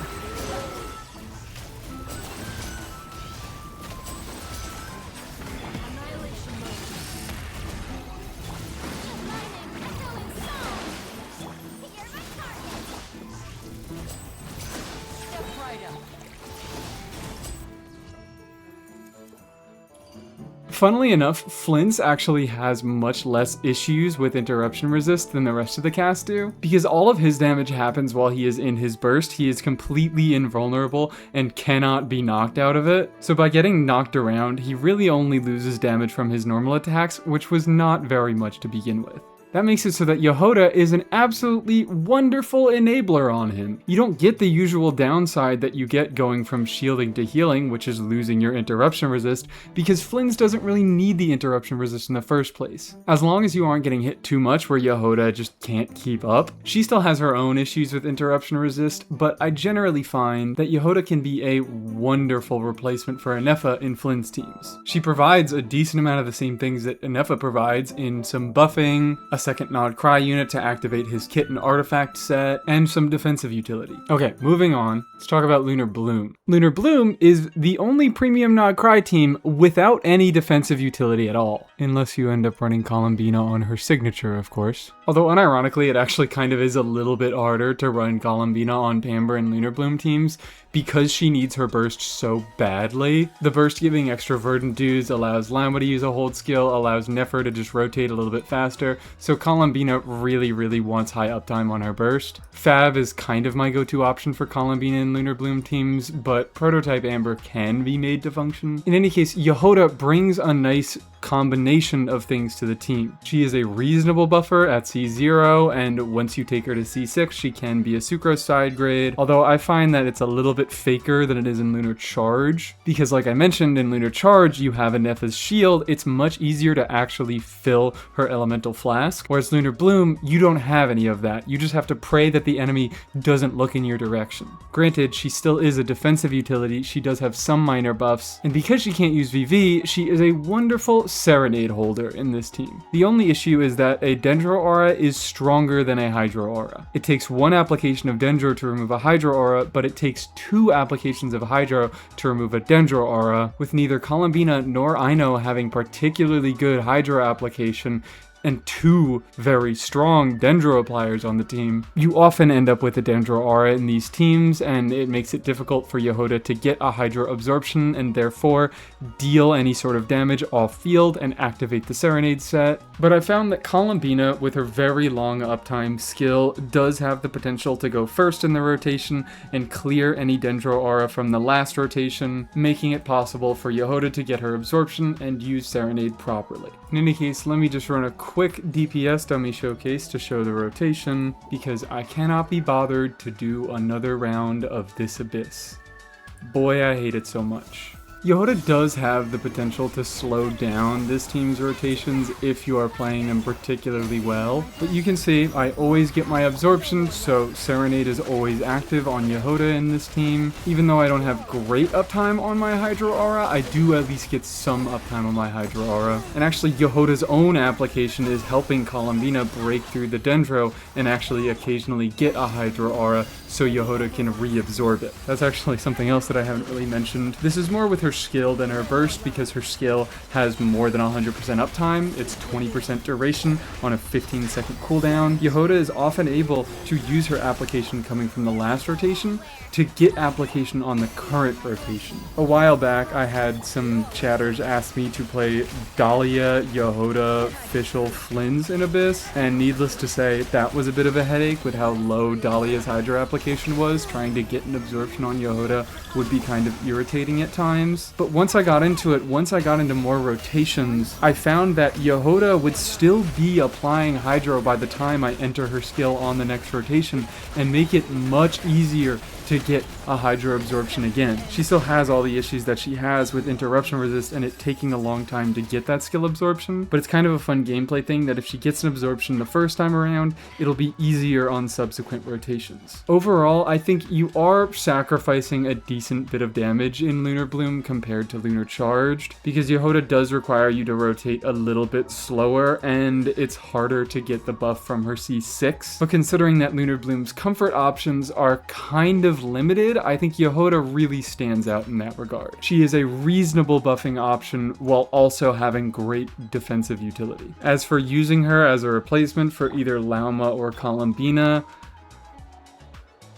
Funnily enough, Flint's actually has much less issues with interruption resist than the rest of the cast do. Because all of his damage happens while he is in his burst, he is completely invulnerable and cannot be knocked out of it. So by getting knocked around, he really only loses damage from his normal attacks, which was not very much to begin with. That makes it so that Jahoda is an absolutely wonderful enabler on him. You don't get the usual downside that you get going from shielding to healing, which is losing your interruption resist, because Flynn's doesn't really need the interruption resist in the first place. As long as you aren't getting hit too much where Jahoda just can't keep up. She still has her own issues with interruption resist, but I generally find that Jahoda can be a wonderful replacement for Anefa in Flynn's teams. She provides a decent amount of the same things that Anefa provides in some buffing, a second Nod Cry unit to activate his kit and artifact set, and some defensive utility. Okay, moving on, let's talk about lunar-bloom. Lunar-bloom is the only premium Nod Cry team without any defensive utility at all. Unless you end up running Columbina on her signature, of course. Although unironically, it actually kind of is a little bit harder to run Columbina on Pamber and lunar-bloom teams because she needs her burst so badly. The burst giving extra verdant dudes allows Lama to use a hold skill, allows Nefer to just rotate a little bit faster, so Columbina really wants high uptime on her burst. Fab is kind of my go-to option for Columbina and lunar-bloom teams, but Prototype Amber can be made to function. In any case, Jahoda brings a nice combination of things to the team. She is a reasonable buffer at C0, and once you take her to C6, she can be a Sucrose side grade, although I find that it's a little bit faker than it is in lunar-charge, because like I mentioned, in lunar-charge, you have Anefa's shield. It's much easier to actually fill her elemental flask, whereas lunar-bloom, you don't have any of that. You just have to pray that the enemy doesn't look in your direction. Granted, she still is a defensive utility. She does have some minor buffs, and because she can't use VV, she is a wonderful Serenade holder in this team. The only issue is that a Dendro aura is stronger than a Hydro aura. It takes one application of Dendro to remove a Hydro aura, but it takes two applications of Hydro to remove a Dendro aura, with neither Columbina nor Aino having particularly good Hydro application. and 2 very strong Dendro appliers on the team, you often end up with a Dendro aura in these teams, and it makes it difficult for Jahoda to get a Hydro absorption and therefore deal any sort of damage off field and activate the Serenade set. But I found that Columbina, with her very long uptime skill, does have the potential to go first in the rotation and clear any Dendro aura from the last rotation, making it possible for Jahoda to get her absorption and use Serenade properly. In any case, let me just run a quick DPS dummy showcase to show the rotation, because I cannot be bothered to do another round of this abyss. Boy, I hate it so much. Jahoda does have the potential to slow down this team's rotations if you are playing them particularly well, but you can see I always get my absorption, so Serenade is always active on Jahoda in this team. Even though I don't have great uptime on my Hydro Aura, I do at least get some uptime on my Hydro Aura. And actually, Jahoda's own application is helping Columbina break through the Dendro and actually occasionally get a Hydro Aura so Jahoda can reabsorb it. That's actually something else that I haven't really mentioned. This is more with her skill than her burst, because her skill has more than 100% uptime. It's 20% duration on a 15-second cooldown. Jahoda is often able to use her application coming from the last rotation to get application on the current rotation. A while back, I had some chatters ask me to play Dahlia, Jahoda, Fischl, Flynn's in Abyss, and needless to say, that was a bit of a headache with how low Dahlia's Hydro application was. Trying to get an absorption on Jahoda would be kind of irritating at times. But once I got into it, once I got into more rotations, I found that Jahoda would still be applying Hydro by the time I enter her skill on the next rotation, and make it much easier to get a Hydro absorption again. She still has all the issues that she has with interruption resist and it taking a long time to get that skill absorption, but it's kind of a fun gameplay thing that if she gets an absorption the first time around, it'll be easier on subsequent rotations. Overall, I think you are sacrificing a decent bit of damage in lunar-bloom compared to lunar-charged, because Jahoda does require you to rotate a little bit slower and it's harder to get the buff from her C6, but considering that lunar-bloom's comfort options are kind of limited, I think Jahoda really stands out in that regard. She is a reasonable buffing option while also having great defensive utility. As for using her as a replacement for either Lauma or Columbina,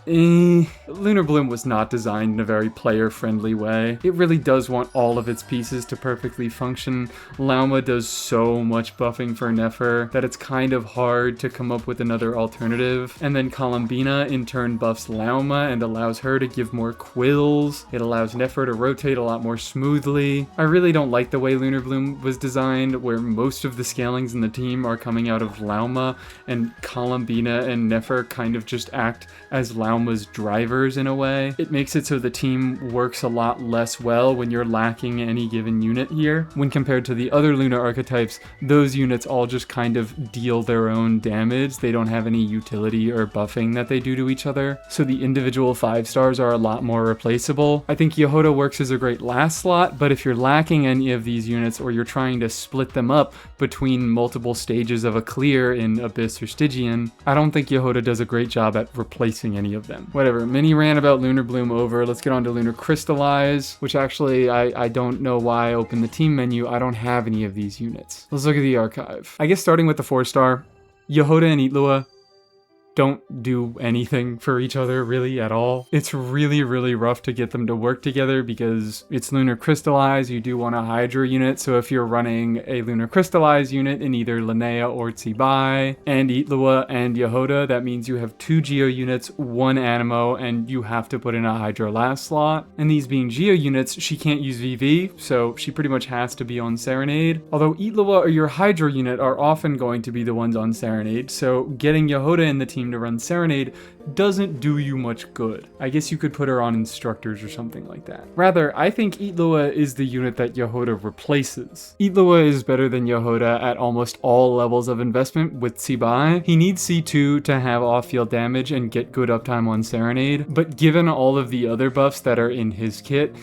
Lunar-bloom was not designed in a very player-friendly way. It really does want all of its pieces to perfectly function. Lauma does so much buffing for Nefer that it's kind of hard to come up with another alternative. And then Columbina in turn buffs Lauma and allows her to give more quills. It allows Nefer to rotate a lot more smoothly. I really don't like the way Lunar-bloom was designed, where most of the scalings in the team are coming out of Lauma, and Columbina and Nefer kind of just act as Lauma's drivers in a way. It makes it so the team works a lot less well when you're lacking any given unit here. When compared to the other Luna archetypes, those units all just kind of deal their own damage. They don't have any utility or buffing that they do to each other, so the individual 5-stars are a lot more replaceable. I think Jahoda works as a great last slot, but if you're lacking any of these units or you're trying to split them up between multiple stages of a clear in Abyss or Stygian, I don't think Jahoda does a great job at replacing any of them. Whatever, mini rant about lunar-bloom over. Let's get on to lunar-crystallize, which actually I don't know why I opened the team menu. I don't have any of these units. Let's look at the archive. I guess starting with the 4-star, Jahoda and Itlua don't do anything for each other really at all. It's really, really rough to get them to work together because it's lunar-crystallize. You do want a Hydra unit, so if you're running a lunar-crystallize unit in either Linnea or Tsibai and Itlua and Jahoda, that means you have 2 Geo units, 1 Animo, and you have to put in a Hydra last slot. And these being Geo units, she can't use VV, so she pretty much has to be on Serenade. Although Itlua or your Hydra unit are often going to be the ones on Serenade, so getting Jahoda in the team to run Serenade doesn't do you much good. I guess you could put her on instructors or something like that. Rather, I think Itlua is the unit that Jahoda replaces. Itlua is better than Jahoda at almost all levels of investment with Tsibai. He needs C2 to have off-field damage and get good uptime on Serenade, but given all of the other buffs that are in his kit,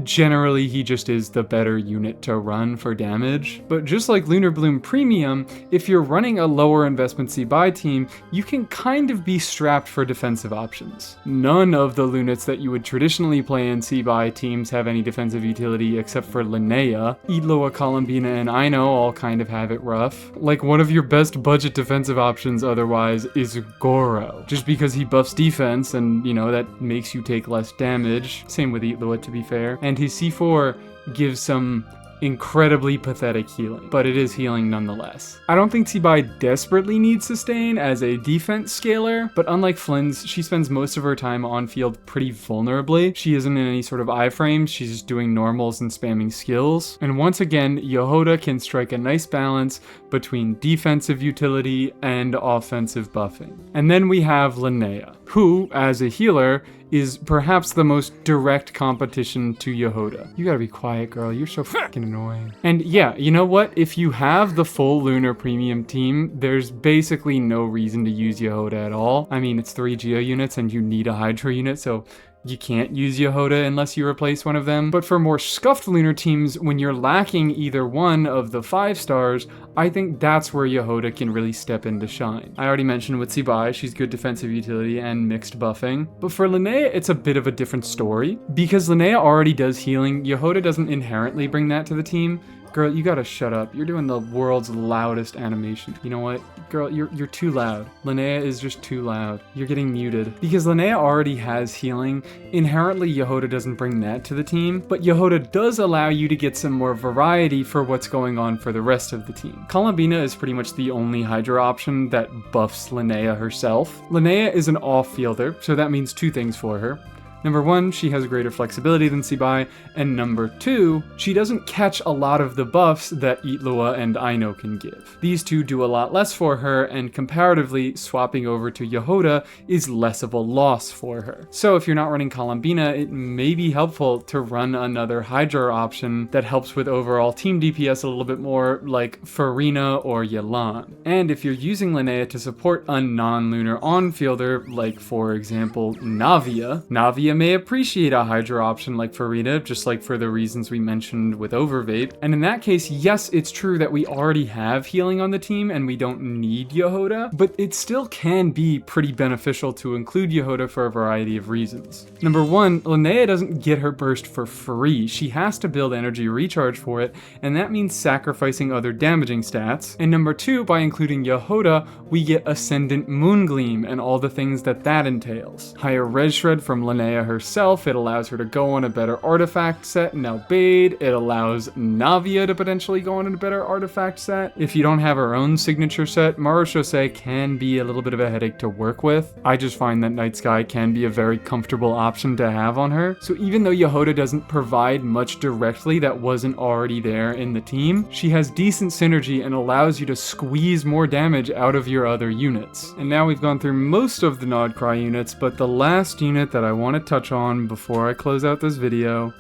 generally he just is the better unit to run for damage. But just like lunar-bloom premium, if you're running a lower investment C-buy team, you can kind of be strapped for defensive options. None of the units that you would traditionally play in C-buy teams have any defensive utility except for Linnea. Idloa, Columbina, and Aino all kind of have it rough. Like, one of your best budget defensive options otherwise is Goro, just because he buffs defense and, you know, that makes you take less damage. Same with Idloa, to be fair. And his C4 gives some incredibly pathetic healing, but it is healing nonetheless. I don't think C-buy desperately needs sustain as a defense scaler, but unlike Flynn's, she spends most of her time on field pretty vulnerably. She isn't in any sort of iframes, she's just doing normals and spamming skills. And once again, Jahoda can strike a nice balance between defensive utility and offensive buffing. And then we have Linnea, who, as a healer, is perhaps the most direct competition to Jahoda. You gotta be quiet, girl. You're so fucking annoying. And yeah, you know what? If you have the full Lunar Premium team, there's basically no reason to use Jahoda at all. I mean, it's 3 Geo units and you need a Hydra unit, so you can't use Jahoda unless you replace one of them. But for more scuffed lunar teams, when you're lacking either one of the 5 stars, I think that's where Jahoda can really step in to shine. I already mentioned with Tsibai, she's good defensive utility and mixed buffing. But for Linnea, it's a bit of a different story. Because Linnea already does healing, Jahoda doesn't inherently bring that to the team. Girl, you gotta shut up. You're doing the world's loudest animation. You know what? Girl, you're too loud. Linnea is just too loud. You're getting muted. Because Linnea already has healing, inherently Jahoda doesn't bring that to the team, but Jahoda does allow you to get some more variety for what's going on for the rest of the team. Columbina is pretty much the only Hydra option that buffs Linnea herself. Linnea is an off-fielder, so that means 2 things for her. Number 1, she has greater flexibility than Tsibai, and number 2, she doesn't catch a lot of the buffs that Idloa and Aino can give. These 2 do a lot less for her, and comparatively, swapping over to Jahoda is less of a loss for her. So if you're not running Columbina, it may be helpful to run another Hydra option that helps with overall team DPS a little bit more, like Farina or Yelan. And if you're using Linnea to support a non-lunar on-fielder, like for example Navia may appreciate a Hydra option like Farina, just like for the reasons we mentioned with Overvape. And in that case, yes, it's true that we already have healing on the team and we don't need Jahoda, but it still can be pretty beneficial to include Jahoda for a variety of reasons. Number 1, Linnea doesn't get her burst for free. She has to build energy recharge for it, and that means sacrificing other damaging stats. And number 2, by including Jahoda, we get Ascendant Moongleam and all the things that entails. Higher res shred from Linnea herself, it allows her to go on a better artifact set in Albeid, it allows Navia to potentially go on a better artifact set. If you don't have her own signature set, Marushosei can be a little bit of a headache to work with. I just find that Night Sky can be a very comfortable option to have on her. So even though Jahoda doesn't provide much directly that wasn't already there in the team, she has decent synergy and allows you to squeeze more damage out of your other units. And now we've gone through most of the Nodcry units, but the last unit that I want to touch on before I close out this video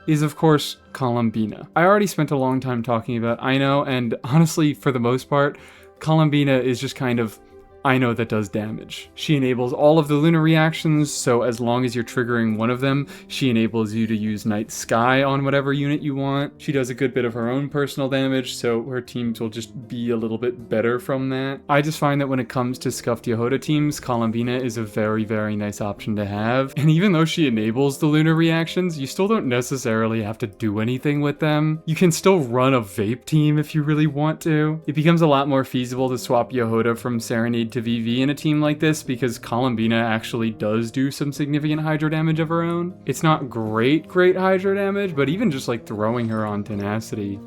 is of course Columbina. I already spent a long time talking about Aino, and honestly, for the most part, Columbina is just kind of Aino that does damage. She enables all of the lunar reactions, so as long as you're triggering one of them, she enables you to use Night Sky on whatever unit you want. She does a good bit of her own personal damage, so her teams will just be a little bit better from that. I just find that when it comes to scuffed Jahoda teams, Columbina is a very, very nice option to have. And even though she enables the lunar reactions, you still don't necessarily have to do anything with them. You can still run a vape team if you really want to. It becomes a lot more feasible to swap Jahoda from Serenade to VV in a team like this because Columbina actually does do some significant Hydra damage of her own. It's not great Hydra damage, but even just like throwing her on Tenacity.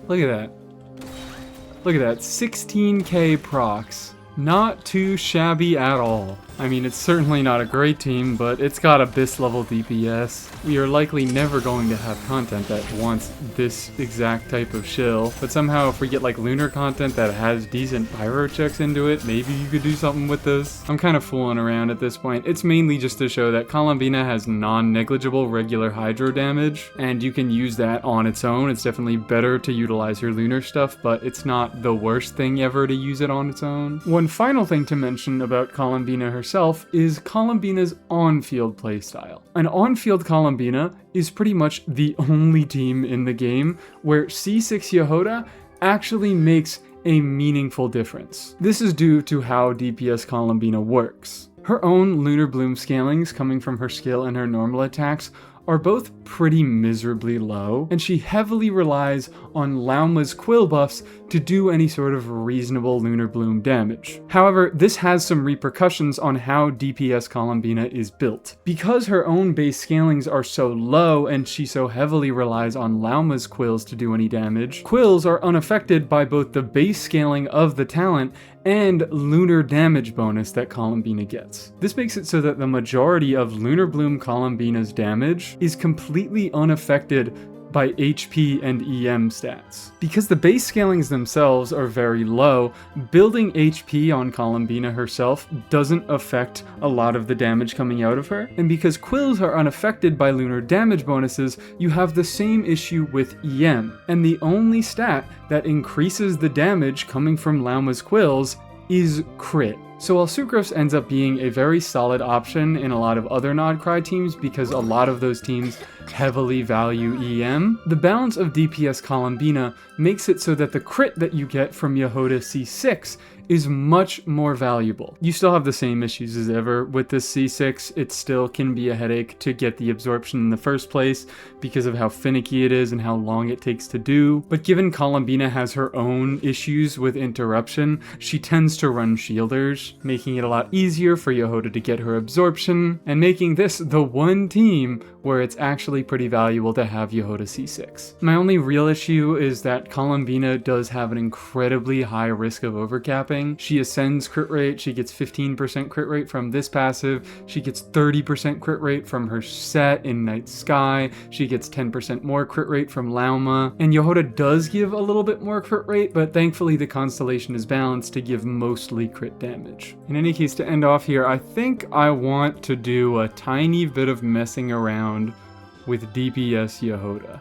Look at that. Look at that, 16k procs. Not too shabby at all. I mean, it's certainly not a great team, but it's got Abyss level DPS. We are likely never going to have content that wants this exact type of shill, but somehow if we get like lunar content that has decent pyro checks into it, maybe you could do something with this. I'm kind of fooling around at this point. It's mainly just to show that Columbina has non-negligible regular hydro damage, and you can use that on its own. It's definitely better to utilize your lunar stuff, but it's not the worst thing ever to use it on its own. One final thing to mention about Columbina herself herself is Columbina's on-field playstyle. An on-field Columbina is pretty much the only team in the game where C6 Jahoda actually makes a meaningful difference. This is due to how DPS Columbina works. Her own lunar-bloom scalings coming from her skill and her normal attacks are both pretty miserably low, and she heavily relies on Lauma's quill buffs to do any sort of reasonable lunar-bloom damage. However, this has some repercussions on how DPS Columbina is built. Because her own base scalings are so low and she so heavily relies on Lauma's quills to do any damage, quills are unaffected by both the base scaling of the talent and lunar damage bonus that Columbina gets. This makes it so that the majority of lunar-bloom Columbina's damage is completely unaffected by HP and EM stats. Because the base scalings themselves are very low, building HP on Columbina herself doesn't affect a lot of the damage coming out of her, and because quills are unaffected by lunar damage bonuses, you have the same issue with EM, and the only stat that increases the damage coming from Lauma's quills is crit. So while Sucrose ends up being a very solid option in a lot of other Nodcry teams because a lot of those teams heavily value EM, the balance of DPS Columbina makes it so that the crit that you get from Jahoda C6 is much more valuable. You still have the same issues as ever with this C6. It still can be a headache to get the absorption in the first place because of how finicky it is and how long it takes to do. But given Columbina has her own issues with interruption, she tends to run shielders, making it a lot easier for Jahoda to get her absorption, and making this the one team where it's actually pretty valuable to have Jahoda C6. My only real issue is that Columbina does have an incredibly high risk of overcapping. She ascends crit rate, she gets 15% crit rate from this passive, she gets 30% crit rate from her set in Night Sky, she gets 10% more crit rate from Lauma, and Jahoda does give a little bit more crit rate, but thankfully the constellation is balanced to give mostly crit damage. In any case, to end off here, I think I want to do a tiny bit of messing around with DPS Jahoda.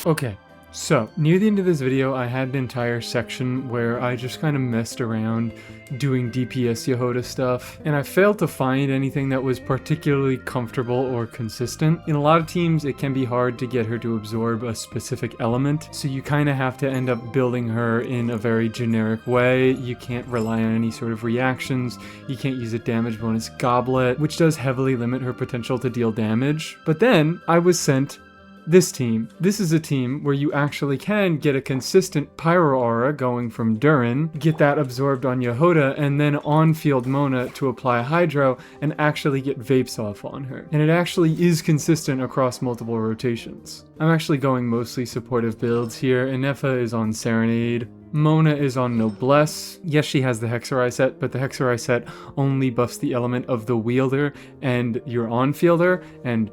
Okay. So, near the end of this video, I had an entire section where I just kind of messed around doing DPS Jahoda stuff, and I failed to find anything that was particularly comfortable or consistent. In a lot of teams, it can be hard to get her to absorb a specific element, so you kind of have to end up building her in a very generic way. You can't rely on any sort of reactions, you can't use a damage bonus goblet, which does heavily limit her potential to deal damage. But then, I was sent this team. This is a team where you actually can get a consistent Pyro Aura going from Durin, get that absorbed on Jahoda, and then on-field Mona to apply Hydro and actually get Vapes off on her. And it actually is consistent across multiple rotations. I'm actually going mostly supportive builds here. Inefa is on Serenade. Mona is on Noblesse. Yes, she has the Hexerai set, but the Hexerai set only buffs the element of the wielder and your on-fielder, and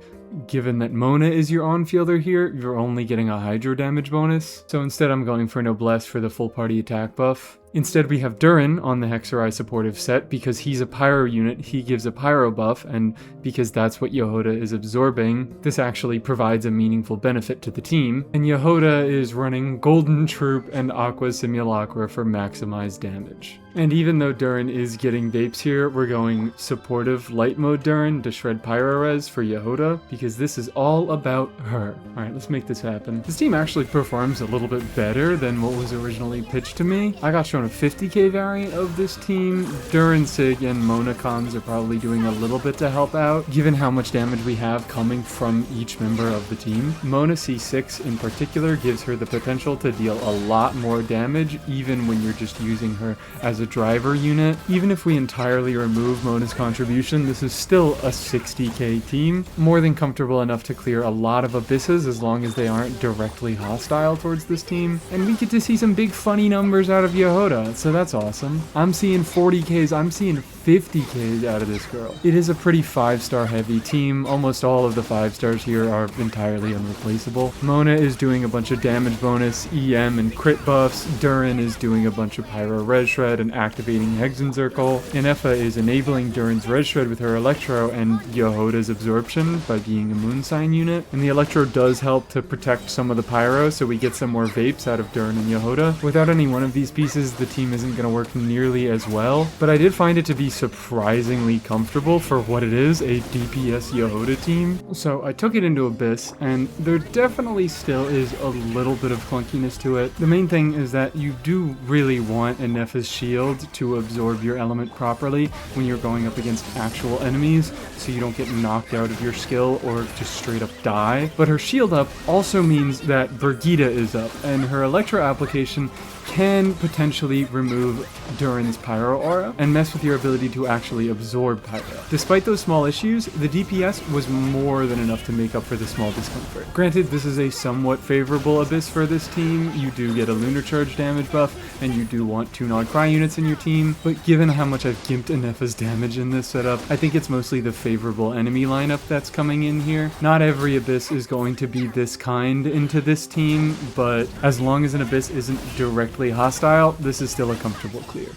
given that Mona is your on-fielder here, you're only getting a Hydro damage bonus. So instead I'm going for Noblesse for the full party attack buff. Instead we have Durin on the Hexerai supportive set because he's a Pyro unit, he gives a Pyro buff, and because that's what Jahoda is absorbing, this actually provides a meaningful benefit to the team. And Jahoda is running Golden Troop and Aqua Simulacra for maximized damage. And even though Durin is getting Vapes here, we're going supportive light mode Durin to shred Pyro Res for Jahoda, because this is all about her. Alright, let's make this happen. This team actually performs a little bit better than what was originally pitched to me. I got shown a 50k variant of this team. Durin, Sig, and Monacons are probably doing a little bit to help out, given how much damage we have coming from each member of the team. Mona C6 in particular gives her the potential to deal a lot more damage, even when you're just using her as a driver unit. Even if we entirely remove Mona's contribution, this is still a 60k team, more than comfortable enough to clear a lot of abysses as long as they aren't directly hostile towards this team. And we get to see some big funny numbers out of Jahoda, so that's awesome. I'm seeing 40ks, I'm seeing 50ks out of this girl. It is a pretty 5-star heavy team. Almost all of the 5-stars here are entirely unreplaceable. Mona is doing a bunch of damage bonus, EM, and crit buffs. Durin is doing a bunch of Pyro Res Shred and activating Hexencircle. Inefa is enabling Durin's Res Shred with her Electro and Jahoda's absorption by being a moon sign unit. And the Electro does help to protect some of the Pyro, so we get some more Vapes out of Durin and Jahoda. Without any one of these pieces, the team isn't going to work nearly as well, but I did find it to be surprisingly comfortable for what it is, a DPS Jahoda team. So I took it into Abyss, and there definitely still is a little bit of clunkiness to it. The main thing is that you do really want a Neph's shield to absorb your element properly when you're going up against actual enemies, so you don't get knocked out of your skill or just straight up die. But her shield up also means that Brigida is up, and her Electro application can potentially remove Durin's Pyro aura and mess with your ability to actually absorb Pyro. Despite those small issues, the DPS was more than enough to make up for the small discomfort. Granted, this is a somewhat favorable Abyss for this team. You do get a lunar-charged damage buff, and you do want 2 Nod-Cry units in your team, but given how much I've gimped Anepha's damage in this setup, I think it's mostly the favorable enemy lineup that's coming in here. Not every Abyss is going to be this kind into this team, but as long as an Abyss isn't directly hostile, this is still a comfortable clear.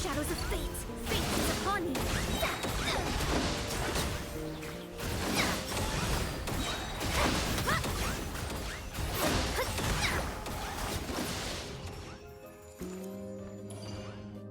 Shadows of fate. Fate is upon you.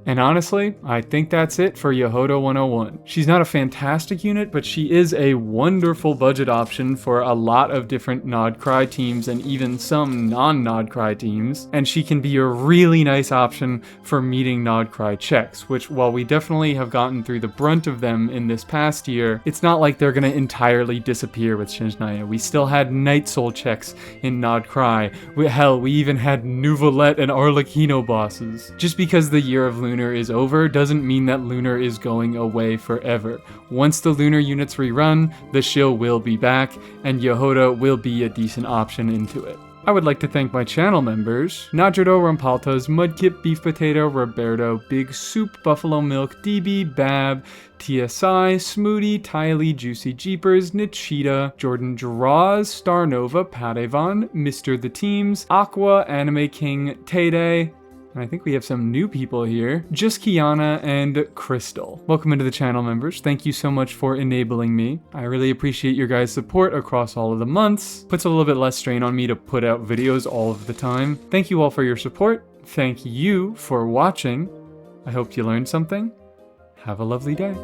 And honestly, I think that's it for Jahoda 101. She's not a fantastic unit, but she is a wonderful budget option for a lot of different Nod-Cry teams and even some non-Nod-Cry teams. And she can be a really nice option for meeting Nod-Cry checks, which while we definitely have gotten through the brunt of them in this past year, it's not like they're gonna entirely disappear with Shinjnaya. We still had Night Soul checks in Nod-Cry. Hell, we even had Nuvolette and Arlecchino bosses. Just because the year of Lunar is over doesn't mean that Lunar is going away forever. Once the Lunar units rerun, the shill will be back, and Jahoda will be a decent option into it. I would like to thank my channel members: Najado, Rampaltas, Mudkip, Beef Potato, Roberto, Big Soup, Buffalo Milk, DB, Bab, TSI, Smoothie, Tylee, Juicy Jeepers, Nichita, Jordan Draws, Starnova, Padevon, Mr. The Teams, Aqua, Anime King, Tayday, and I think we have some new people here. Just Kiana and Crystal. Welcome into the channel, members. Thank you so much for enabling me. I really appreciate your guys' support across all of the months. Puts a little bit less strain on me to put out videos all of the time. Thank you all for your support. Thank you for watching. I hope you learned something. Have a lovely day.